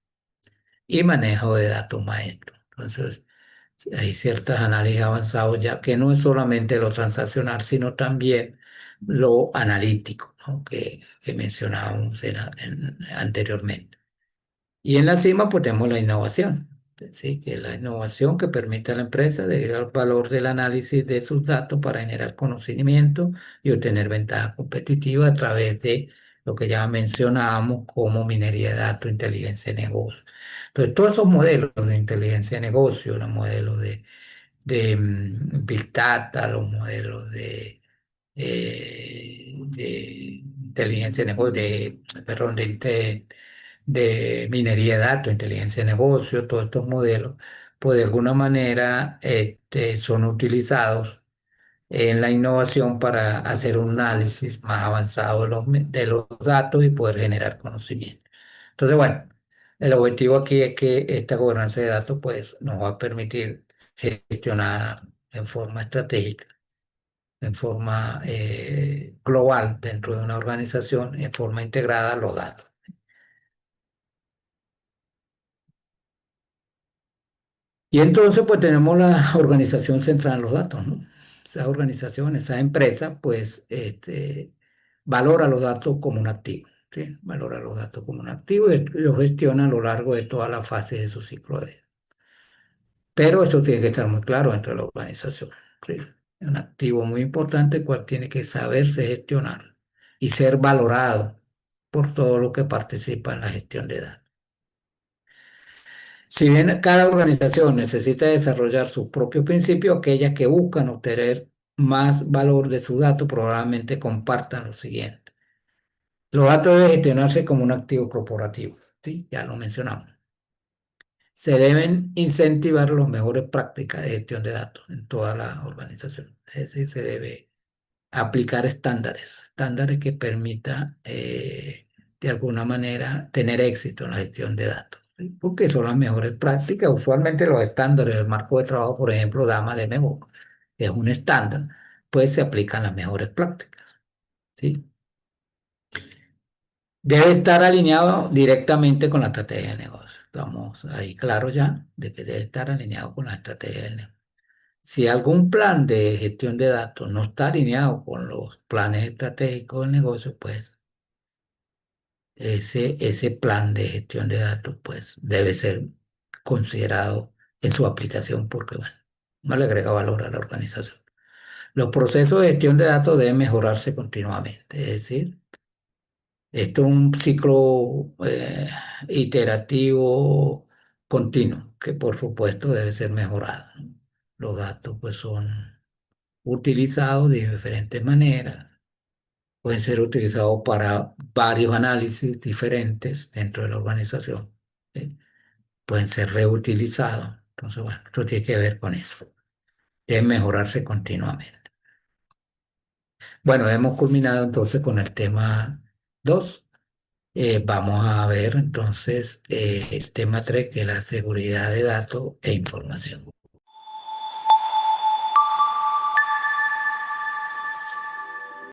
y manejo de datos maestros. Entonces, hay ciertos análisis avanzados ya que no es solamente lo transaccional, sino también lo analítico, ¿no? Que mencionábamos anteriormente. Y en la cima, pues tenemos la innovación, ¿sí? Que es la innovación que permite a la empresa derivar el valor del análisis de sus datos para generar conocimiento y obtener ventaja competitiva a través de lo que ya mencionábamos como minería de datos, inteligencia de negocio. Entonces, todos esos modelos de inteligencia de negocio, los modelos de Big Data, los modelos de inteligencia de negocio, perdón, de minería de datos, inteligencia de negocio, todos estos modelos, pues de alguna manera son utilizados en la innovación para hacer un análisis más avanzado de los datos y poder generar conocimiento. Entonces, bueno, el objetivo aquí es que esta gobernanza de datos pues, nos va a permitir gestionar en forma estratégica, en forma global dentro de una organización, en forma integrada los datos. Y entonces, pues tenemos la organización central de los datos, ¿no? Esa organización, esa empresa, pues, valora los datos como un activo, ¿sí? Valora los datos como un activo y los gestiona a lo largo de toda la fase de su ciclo de vida. Pero eso tiene que estar muy claro dentro de la organización, ¿sí? Es un activo muy importante, el cual tiene que saberse gestionar y ser valorado por todo lo que participa en la gestión de datos. Si bien cada organización necesita desarrollar sus propios principios, aquellas que buscan obtener más valor de sus datos probablemente compartan lo siguiente. Los datos deben gestionarse como un activo corporativo, ¿sí? Ya lo mencionamos. Se deben incentivar las mejores prácticas de gestión de datos en toda la organización. Es decir, se debe aplicar estándares que permita de alguna manera tener éxito en la gestión de datos, ¿sí? Porque son las mejores prácticas. Usualmente los estándares del marco de trabajo, por ejemplo, Dama de Nebo, que es un estándar, pues se aplican las mejores prácticas, ¿sí? Debe estar alineado directamente con la estrategia de negocio. Estamos ahí claro ya de que debe estar alineado con la estrategia del negocio. Si algún plan de gestión de datos no está alineado con los planes estratégicos del negocio, pues ese plan de gestión de datos pues debe ser considerado en su aplicación porque bueno, no le agrega valor a la organización. Los procesos de gestión de datos deben mejorarse continuamente, es decir, esto es un ciclo iterativo continuo que por supuesto debe ser mejorado, ¿no? Los datos pues son utilizados de diferentes maneras. Pueden ser utilizados para varios análisis diferentes dentro de la organización, ¿sí? Pueden ser reutilizados. Entonces, bueno, esto tiene que ver con eso. Deben mejorarse continuamente. Bueno, hemos culminado entonces con el tema 2. Vamos a ver entonces el tema 3, que es la seguridad de datos e información.